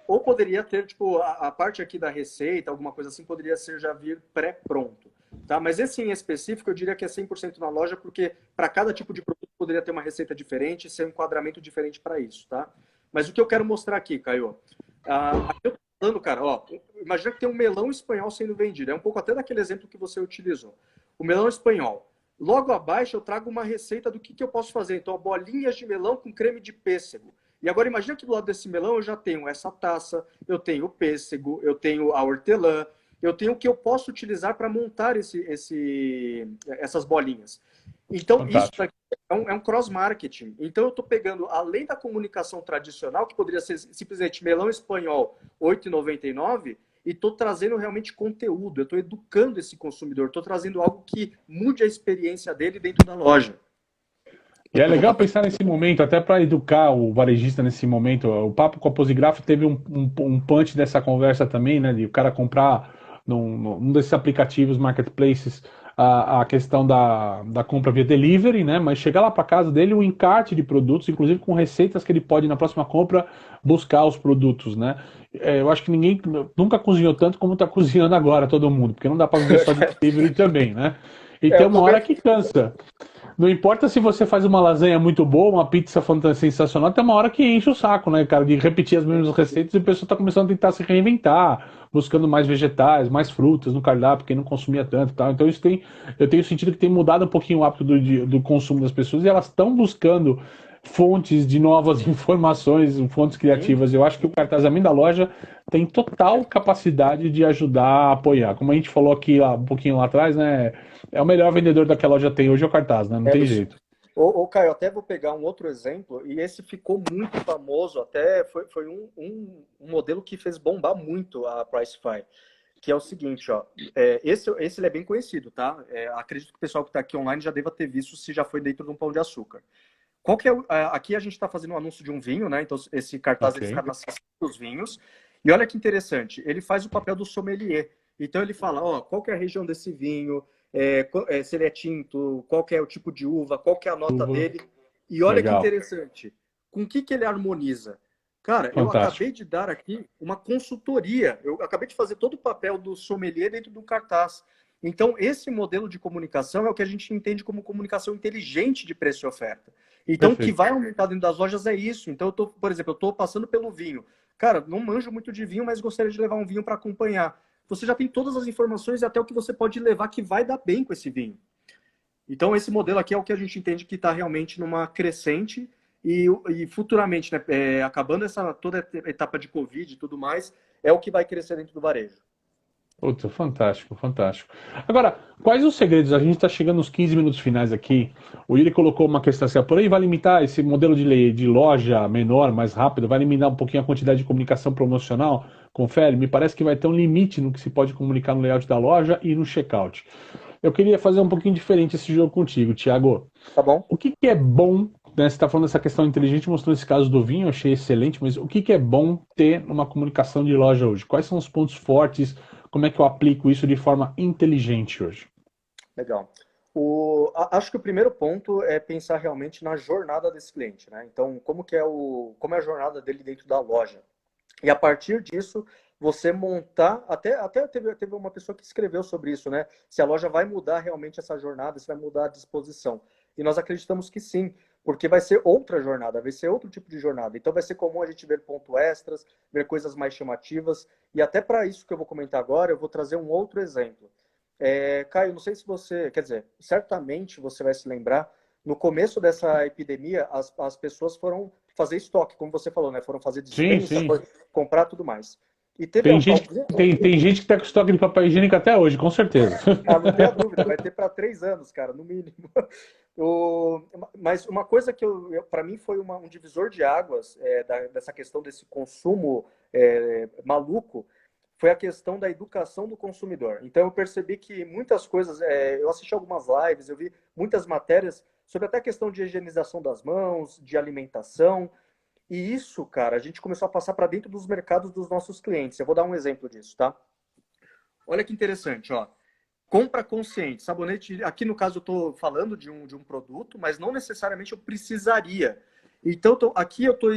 ou poderia ter, tipo, a parte aqui da receita, alguma coisa assim, poderia ser já vir pré-pronto. Tá? Mas esse em específico, eu diria que é 100% na loja, porque para cada tipo de produto poderia ter uma receita diferente, ser um enquadramento diferente para isso, tá? Mas o que eu quero mostrar aqui, Caio, aqui eu tô falando, cara, ó, imagina que tem um melão espanhol sendo vendido. É um pouco até daquele exemplo que você utilizou. O melão espanhol. Logo abaixo eu trago uma receita do que eu posso fazer. Então, bolinhas de melão com creme de pêssego. E agora imagina que do lado desse melão eu já tenho essa taça, eu tenho o pêssego, eu tenho a hortelã, eu tenho o que eu posso utilizar para montar essas bolinhas. Então, isso Fantástico. daqui é um cross-marketing. Então, eu estou pegando, além da comunicação tradicional, que poderia ser simplesmente melão espanhol 8,99, e estou trazendo realmente conteúdo, eu estou educando esse consumidor, estou trazendo algo que mude a experiência dele dentro da loja. E é legal pensar nesse momento, até para educar o varejista nesse momento. O papo com a Posigraf teve um punch dessa conversa também, né? De o cara comprar num desses aplicativos, marketplaces, a questão da compra via delivery, né? Mas chegar lá para casa dele um encarte de produtos, inclusive com receitas que ele pode, na próxima compra, buscar os produtos, né? Eu acho que ninguém nunca cozinhou tanto como está cozinhando agora, todo mundo, porque não dá para viver só de delivery também, né? E tem Eu uma tô bem. hora que cansa. Não importa se você faz uma lasanha muito boa, uma pizza sensacional, tem uma hora que enche o saco, né, cara, de repetir as mesmas receitas e o pessoal tá começando a tentar se reinventar, buscando mais vegetais, mais frutas no cardápio, quem não consumia tanto e tal. Então eu tenho sentido que tem mudado um pouquinho o hábito do consumo das pessoas e elas estão buscando fontes de novas informações, fontes Sim. criativas. Eu acho que o cartaz da loja tem total capacidade de ajudar a apoiar. Como a gente falou aqui um pouquinho lá atrás, né? É o melhor vendedor daquela loja tem hoje é o cartaz, né? Não É tem isso. jeito. Caio, até vou pegar um outro exemplo, e esse ficou muito famoso, até foi um modelo que fez bombar muito a Pricefy, que é o seguinte, ó, esse ele é bem conhecido, tá? Acredito que o pessoal que está aqui online já deva ter visto se já foi dentro de um pão de açúcar. Qual que é aqui a gente está fazendo um anúncio de um vinho, né? Então esse cartaz ele Ok. fica nas dos vinhos. E olha que interessante, ele faz o papel do sommelier. Então ele fala, ó, qual que é a região desse vinho, se ele é tinto, qual que é o tipo de uva, qual que é a nota Uva. dele. E olha que Legal. interessante, com o que ele harmoniza? Cara, eu Fantástico. acabei de dar aqui uma consultoria. Eu acabei de fazer todo o papel do sommelier dentro do cartaz. Então, esse modelo de comunicação é o que a gente entende como comunicação inteligente de preço e oferta. Então, o que Perfeito. vai aumentar dentro das lojas é isso. Então, por exemplo, eu estou passando pelo vinho. Cara, não manjo muito de vinho, mas gostaria de levar um vinho para acompanhar. Você já tem todas as informações e até o que você pode levar que vai dar bem com esse vinho. Então, esse modelo aqui é o que a gente entende que está realmente numa crescente e futuramente, né, acabando toda a etapa de Covid e tudo mais, é o que vai crescer dentro do varejo. Puta, fantástico, fantástico. Agora, quais os segredos? A gente está chegando nos 15 minutos finais aqui. O Yuri colocou uma questão assim, por aí vai limitar esse modelo de loja menor, mais rápido, vai limitar um pouquinho a quantidade de comunicação promocional? Confere, me parece que vai ter um limite no que se pode comunicar no layout da loja e no checkout. Eu queria fazer um pouquinho diferente esse jogo contigo, Thiago. Tá bom? O que que é bom, né? Você está falando dessa questão inteligente, mostrou esse caso do vinho, eu achei excelente, mas o que que é bom ter numa comunicação de loja hoje? Quais são os pontos fortes? Como é que eu aplico isso de forma inteligente hoje? Legal. Acho que o primeiro ponto é pensar realmente na jornada desse cliente, né? Então, como é a jornada dele dentro da loja? E a partir disso, você montar. Até teve uma pessoa que escreveu sobre isso, né? Se a loja vai mudar realmente essa jornada, se vai mudar a disposição. E nós acreditamos que sim, porque vai ser outra jornada, vai ser outro tipo de jornada. Então vai ser comum a gente ver ponto extras, ver coisas mais chamativas. E até para isso que eu vou comentar agora, eu vou trazer um outro exemplo. Caio, não sei se você, quer dizer, certamente você vai se lembrar, no começo dessa epidemia, as pessoas foram fazer estoque, como você falou, né? Foram fazer Sim, dispensa, sim. comprar tudo mais. E teve Tem gente, algum. tem gente que tá com estoque de papel higiênico até hoje, com certeza. Ah, não tenha dúvida, vai ter para 3 anos, cara, no mínimo. O, mas uma coisa que para mim foi um divisor de águas dessa questão desse consumo maluco foi a questão da educação do consumidor. Então eu percebi que muitas coisas, eu assisti algumas lives, eu vi muitas matérias sobre até a questão de higienização das mãos, de alimentação, e isso, cara, a gente começou a passar para dentro dos mercados dos nossos clientes. Eu vou dar um exemplo disso, tá? Olha que interessante, ó. Compra consciente. Sabonete, aqui no caso eu estou falando de um produto, mas não necessariamente eu precisaria. Então, aqui eu estou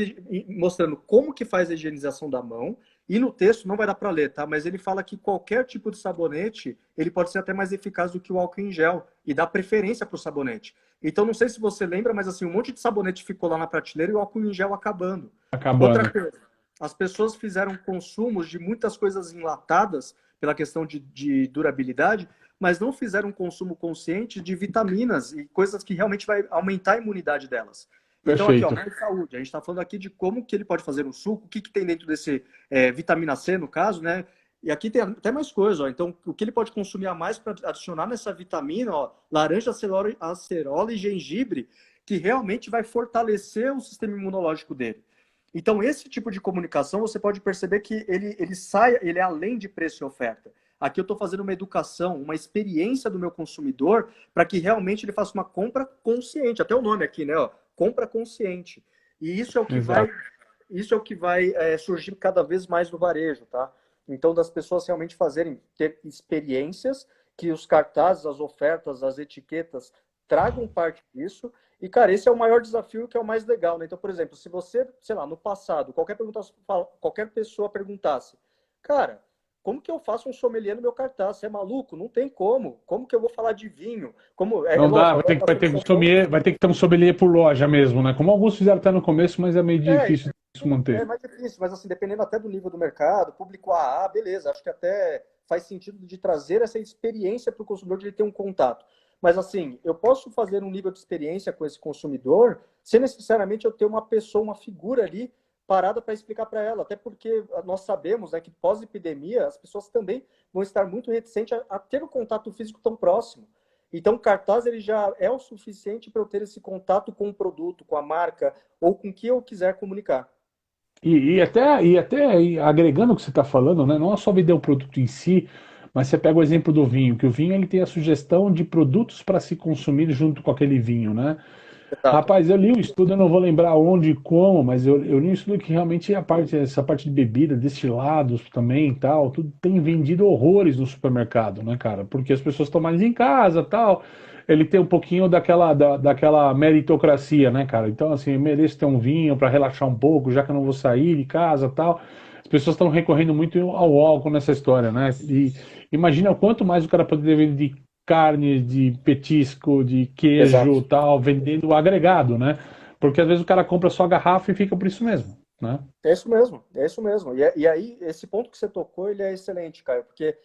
mostrando como que faz a higienização da mão, e no texto não vai dar para ler, tá? Mas ele fala que qualquer tipo de sabonete, ele pode ser até mais eficaz do que o álcool em gel, e dá preferência para o sabonete. Então, não sei se você lembra, mas assim, um monte de sabonete ficou lá na prateleira e o álcool em gel acabando. Outra Acabando. coisa, as pessoas fizeram consumos de muitas coisas enlatadas, pela questão de durabilidade, mas não fizeram um consumo consciente de vitaminas e coisas que realmente vai aumentar a imunidade delas. Então, aqui, ó, Perfeito. mais saúde. A gente está falando aqui de como que ele pode fazer um suco, o que, que tem dentro desse vitamina C, no caso, né? E aqui tem até mais coisa, ó. Então, o que ele pode consumir a mais para adicionar nessa vitamina, ó, laranja, acerola e gengibre, que realmente vai fortalecer o sistema imunológico dele. Então, esse tipo de comunicação, você pode perceber que ele é além de preço e oferta. Aqui eu estou fazendo uma educação, uma experiência do meu consumidor para que realmente ele faça uma compra consciente. Até o nome aqui, né? Ó, compra consciente. E Exato. isso é o que vai surgir cada vez mais no varejo, tá? Então, das pessoas realmente ter experiências que os cartazes, as ofertas, as etiquetas tragam parte disso. E, cara, esse é o maior desafio que é o mais legal, né? Então, por exemplo, se você, sei lá, no passado, qualquer pessoa perguntasse, cara, como que eu faço um sommelier no meu cartaz? Você é maluco? Não tem como. Como que eu vou falar de vinho? É Não dá, lógico, agora nós vai temos ter solução. vai ter que ter um sommelier por loja mesmo, né? Como alguns fizeram até no começo, mas é meio É, difícil. manter. É mais difícil, mas assim, dependendo até do nível do mercado, público AA, beleza, acho que até faz sentido de trazer essa experiência para o consumidor de ele ter um contato. Mas assim, eu posso fazer um nível de experiência com esse consumidor sem necessariamente eu ter uma pessoa, uma figura ali parada para explicar para ela, até porque nós sabemos, né, que pós-epidemia as pessoas também vão estar muito reticentes a ter o contato físico tão próximo. Então, o cartaz ele já é o suficiente para eu ter esse contato com o produto, com a marca ou com o que eu quiser comunicar. E até agregando o que você está falando, né? Não é só vender o produto em si, mas você pega o exemplo do vinho, que o vinho ele tem a sugestão de produtos para se consumir junto com aquele vinho, né? Exato. Rapaz, eu li um estudo, eu não vou lembrar onde e como, mas eu li um estudo que realmente essa parte de bebida, destilados também e tal, tudo tem vendido horrores no supermercado, né, cara? Porque as pessoas estão mais em casa tal. Ele tem um pouquinho daquela meritocracia, né, cara? Então, assim, eu mereço ter um vinho para relaxar um pouco, já que eu não vou sair de casa tal. As pessoas estão recorrendo muito ao álcool nessa história, né? E imagina o quanto mais o cara poderia vender carne, de petisco, de queijo, Exato. tal, vendendo agregado, né? Porque às vezes o cara compra só a garrafa e fica por isso mesmo, né? É isso mesmo, é isso mesmo. E aí, esse ponto que você tocou, ele é excelente, Caio, porque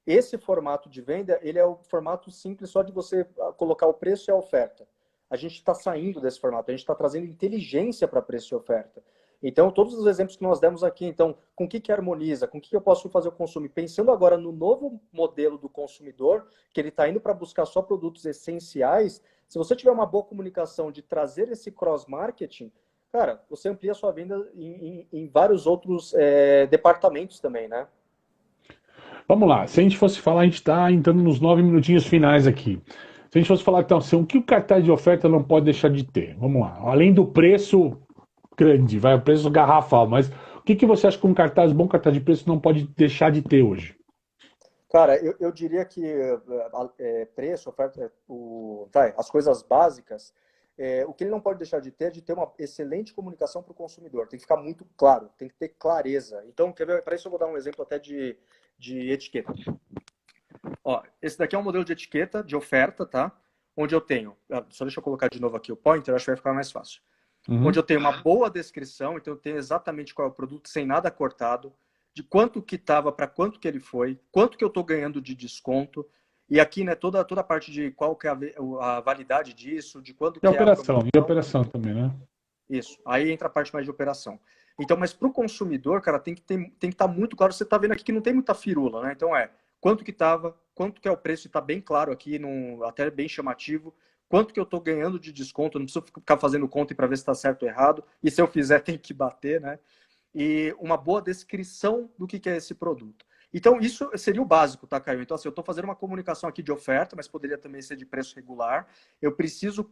esse formato de venda, ele é o formato simples só de você colocar o preço e a oferta. A gente está saindo desse formato, a gente está trazendo inteligência para preço e oferta. Então, todos os exemplos que nós demos aqui, então, com o que harmoniza, com o que eu posso fazer o consumo, pensando agora no novo modelo do consumidor, que ele está indo para buscar só produtos essenciais, se você tiver uma boa comunicação de trazer esse cross-marketing, cara, você amplia a sua venda em vários outros departamentos também, né? Vamos lá, se a gente fosse falar, a gente está entrando nos 9 minutinhos finais aqui. Se a gente fosse falar, então, assim, o que o cartaz de oferta não pode deixar de ter? Vamos lá, além do preço grande, vai, o preço garrafal, mas o que você acha que um cartaz, bom cartaz de preço não pode deixar de ter hoje? Cara, eu diria que preço, oferta, as coisas básicas, o que ele não pode deixar de ter é de ter uma excelente comunicação para o consumidor. Tem que ficar muito claro, tem que ter clareza. Então, para isso eu vou dar um exemplo até de etiqueta. Ó, esse daqui é um modelo de etiqueta, de oferta, tá? Onde eu tenho, só deixa eu colocar de novo aqui o pointer, acho que vai ficar mais fácil. Onde Uhum. eu tenho uma boa descrição, então eu tenho exatamente qual é o produto, sem nada cortado, de quanto que estava para quanto que ele foi, quanto que eu estou ganhando de desconto, e aqui, né, toda a parte de qual que é a validade disso, de quando que é a E promoção, operação também, né? isso. Aí entra a parte mais de operação. Então, mas para o consumidor, cara, tem que estar muito claro. Você está vendo aqui que não tem muita firula, né? Então quanto que estava, quanto que é o preço, está bem claro aqui, até bem chamativo. Quanto que eu estou ganhando de desconto, não preciso ficar fazendo conta para ver se está certo ou errado. E se eu fizer, tem que bater, né? E uma boa descrição do que é esse produto. Então, isso seria o básico, tá, Caio? Então, assim, eu estou fazendo uma comunicação aqui de oferta, mas poderia também ser de preço regular. Eu preciso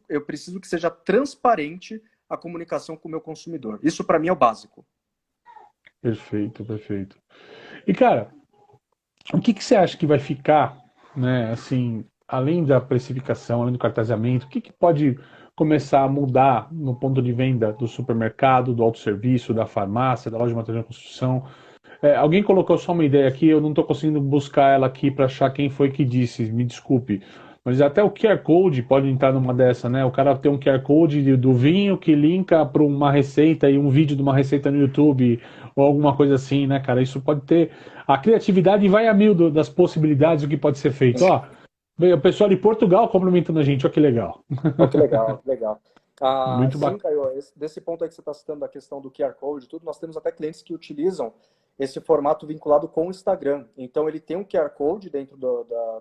que seja transparente a comunicação com o meu consumidor. Isso, para mim, é o básico. Perfeito, perfeito. E, cara, o que você acha que vai ficar, né, assim, além da precificação, além do cartazeamento, o que pode começar a mudar no ponto de venda do supermercado, do autosserviço, da farmácia, da loja de material de construção? Alguém colocou só uma ideia aqui, eu não estou conseguindo buscar ela aqui para achar quem foi que disse, me desculpe. Mas até o QR Code pode entrar numa dessa, né? O cara tem um QR Code do vinho que linka para uma receita e um vídeo de uma receita no YouTube ou alguma coisa assim, né, cara? Isso pode ter. A criatividade vai a mil das possibilidades do que pode ser feito. Ó, veio o pessoal de Portugal complementando a gente, olha que legal. Oh, que legal, que legal. Muito Sim, bacana. Caio, desse ponto aí que você está citando da questão do QR Code e tudo, nós temos até clientes que utilizam esse formato vinculado com o Instagram. Então, ele tem um QR Code dentro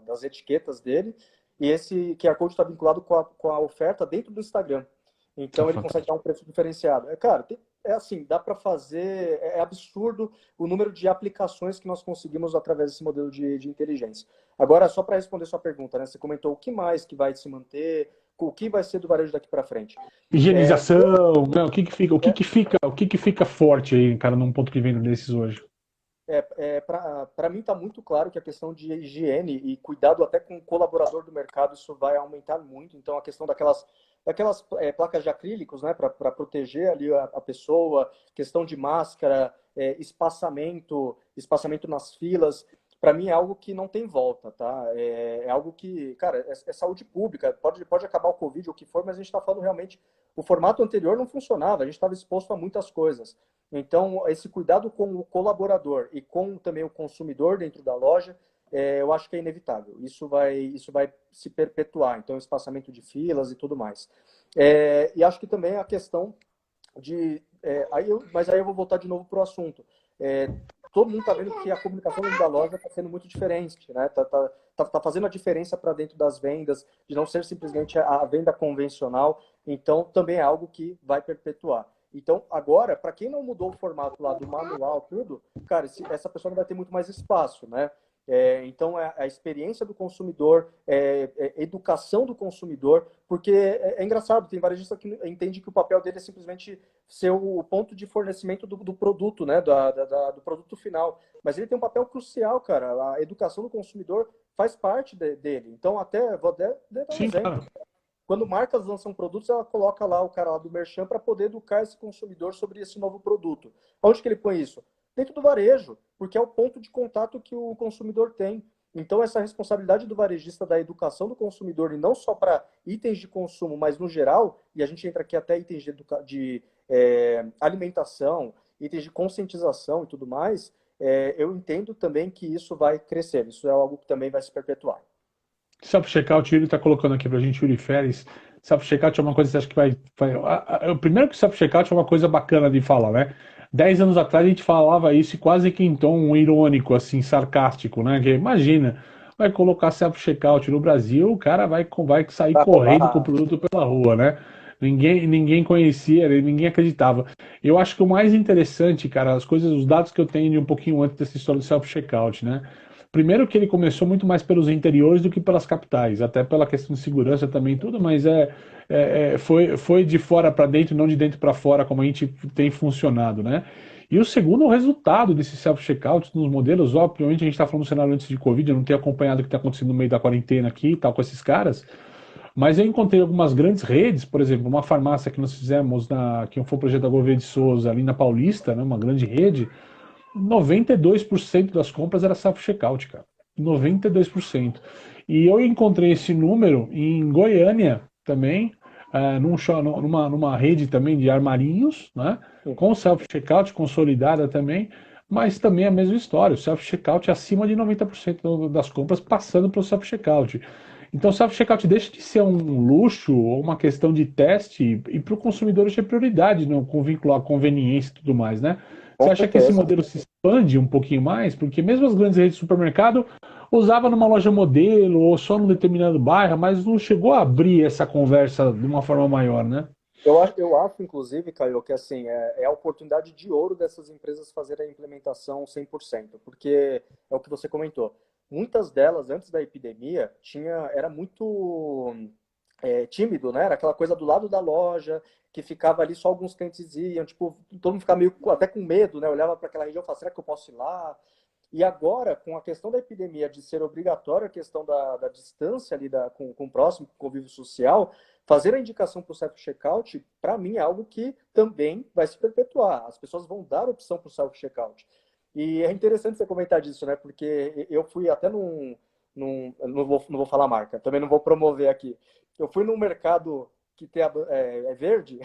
das etiquetas dele e esse QR Code está vinculado com a oferta dentro do Instagram. Tá Então, ele consegue dar fantástico. um preço diferenciado. Cara, é assim, dá para fazer, é absurdo o número de aplicações que nós conseguimos através desse modelo de inteligência. Agora, só para responder sua pergunta, né? Você comentou o que mais que vai se manter, o que vai ser do varejo daqui para frente. Higienização, né? O que que fica forte aí, cara, num ponto de venda desses hoje? Para mim está muito claro que a questão de higiene e cuidado até com o colaborador do mercado, isso vai aumentar muito. Então, a questão daquelas placas de acrílicos, né, para proteger ali a pessoa, questão de máscara, espaçamento nas filas, para mim é algo que não tem volta, tá? É algo que, cara, é saúde pública. Pode acabar o Covid, o que for, mas a gente está falando realmente, o formato anterior não funcionava, a gente estava exposto a muitas coisas. Então, esse cuidado com o colaborador e com também o consumidor dentro da loja, eu acho que é inevitável. Isso vai se perpetuar. Então, espaçamento de filas e tudo mais. E acho que também a questão de. Mas aí eu vou voltar de novo para o assunto. É, todo mundo está vendo que a comunicação dentro da loja está sendo muito diferente, né? Tá fazendo a diferença para dentro das vendas, de não ser simplesmente a venda convencional. Então, também é algo que vai perpetuar. Então, agora, para quem não mudou o formato lá do manual, tudo, cara, essa pessoa não vai ter muito mais espaço, né? Então, a experiência do consumidor, educação do consumidor, porque é engraçado, tem varejista que entende que o papel dele é simplesmente ser o ponto de fornecimento do produto, né? Do produto final. Mas ele tem um papel crucial, cara. A educação do consumidor faz parte dele. Então, vou até dar um Sim, exemplo. claro. Quando marcas lançam produtos, ela coloca lá o cara lá do Merchan para poder educar esse consumidor sobre esse novo produto. Onde que ele põe isso? Dentro do varejo, porque é o ponto de contato que o consumidor tem. Então, essa responsabilidade do varejista da educação do consumidor, e não só para itens de consumo, mas no geral, e a gente entra aqui até itens de alimentação, itens de conscientização e tudo mais, eu entendo também que isso vai crescer. Isso é algo que também vai se perpetuar. Self-checkout, ele está colocando aqui para a gente, Yuri Ferres. Self-checkout é uma coisa que você acha que primeiro que self-checkout é uma coisa bacana de falar, né? 10 anos atrás a gente falava isso e quase que em tom irônico, assim, sarcástico, né? Que imagina, vai colocar self-checkout no Brasil, o cara vai sair Vai correndo com o roubar. produto pela rua, né? Ninguém conhecia, ninguém acreditava. Eu acho que o mais interessante, cara, os dados que eu tenho de um pouquinho antes dessa história do self-checkout, né? Primeiro que ele começou muito mais pelos interiores do que pelas capitais, até pela questão de segurança também tudo, mas foi de fora para dentro, não de dentro para fora, como a gente tem funcionado, né? E o segundo, o resultado desse self-checkout nos modelos, obviamente a gente está falando do cenário antes de Covid, eu não tenho acompanhado o que está acontecendo no meio da quarentena aqui e tal com esses caras, mas eu encontrei algumas grandes redes, por exemplo, uma farmácia que nós fizemos, que foi um projeto da Gouveia de Souza, ali na Paulista, né, uma grande rede, 92% das compras era self-checkout, cara. 92%. E eu encontrei esse número em Goiânia também, numa rede também de armarinhos, né? Com self-checkout consolidada também, mas também a mesma história. O self-checkout é acima de 90% das compras passando pelo self-checkout. Então, o self-checkout deixa de ser um luxo ou uma questão de teste e para o consumidor isso é prioridade, não, com vincular conveniência e tudo mais, né? Você Com acha que esse certeza. modelo se expande um pouquinho mais? Porque mesmo as grandes redes de supermercado usava numa loja modelo ou só num determinado bairro, mas não chegou a abrir essa conversa de uma forma maior, né? Eu acho, inclusive, Caio, que assim, é a oportunidade de ouro dessas empresas fazerem a implementação 100%, porque é o que você comentou. Muitas delas, antes da epidemia, era muito tímido, né? Era aquela coisa do lado da loja, que ficava ali, só alguns clientes iam, tipo, todo mundo ficava meio até com medo, né? Olhava para aquela região e falava, será que eu posso ir lá? E agora, com a questão da epidemia de ser obrigatória a questão da distância ali com o próximo, com o convívio social, fazer a indicação para o self-checkout, para mim, é algo que também vai se perpetuar. As pessoas vão dar opção para o self-checkout. E é interessante você comentar disso, né? Porque eu fui até não vou falar marca, também não vou promover aqui. Eu fui num mercado que é verde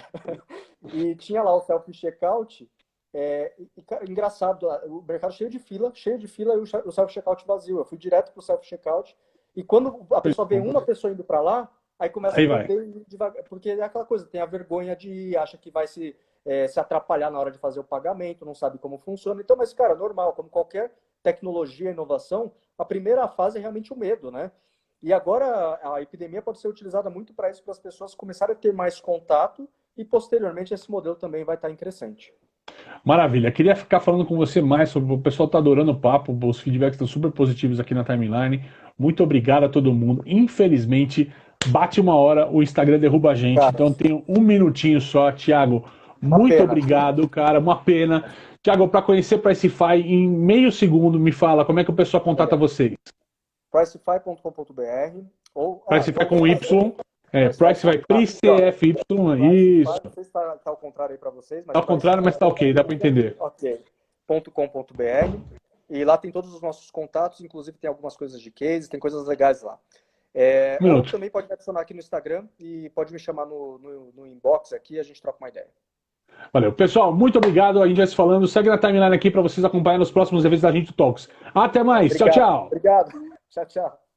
e tinha lá o self-checkout. Cara, engraçado, o mercado cheio de fila e o self-checkout vazio. Eu fui direto para o self-checkout e quando a pessoa vê uma pessoa indo para lá, aí começa a Aí vai. perder devagar, porque é aquela coisa, tem a vergonha de ir, acha que vai se atrapalhar na hora de fazer o pagamento, não sabe como funciona. Então, mas, cara, normal, como qualquer tecnologia e inovação, a primeira fase é realmente o medo, né? E agora a epidemia pode ser utilizada muito para isso, para as pessoas começarem a ter mais contato e posteriormente esse modelo também vai estar em crescente. Maravilha. Queria ficar falando com você mais sobre. O pessoal está adorando o papo, os feedbacks estão super positivos aqui na timeline. Muito obrigado a todo mundo. Infelizmente, bate uma hora, o Instagram derruba a gente, Cara, então tenho um minutinho só. Tiago, uma muito pena. obrigado, cara. Uma pena. Tiago, para conhecer Pricify, em meio segundo, me fala como é que o pessoal contata Beleza. vocês. Pricefy.com.br ou Pricify então com Y, Pricify, aqui, ó. PCFY, Pricefy, isso. não sei se está ao contrário aí para vocês, mas Ao contrário, mas tá ok, dá para entender. ok, .com.br e lá tem todos os nossos contatos, inclusive tem algumas coisas de case, tem coisas legais lá. Um Ou minuto. também pode me adicionar aqui no Instagram e pode me chamar no inbox aqui, a gente troca uma ideia. Valeu. Pessoal, muito obrigado. A gente vai se falando. Segue na timeline aqui para vocês acompanharem os próximos eventos da Gente Talks. Até mais. Tchau, Obrigado, tchau. obrigado. Tchau, tchau.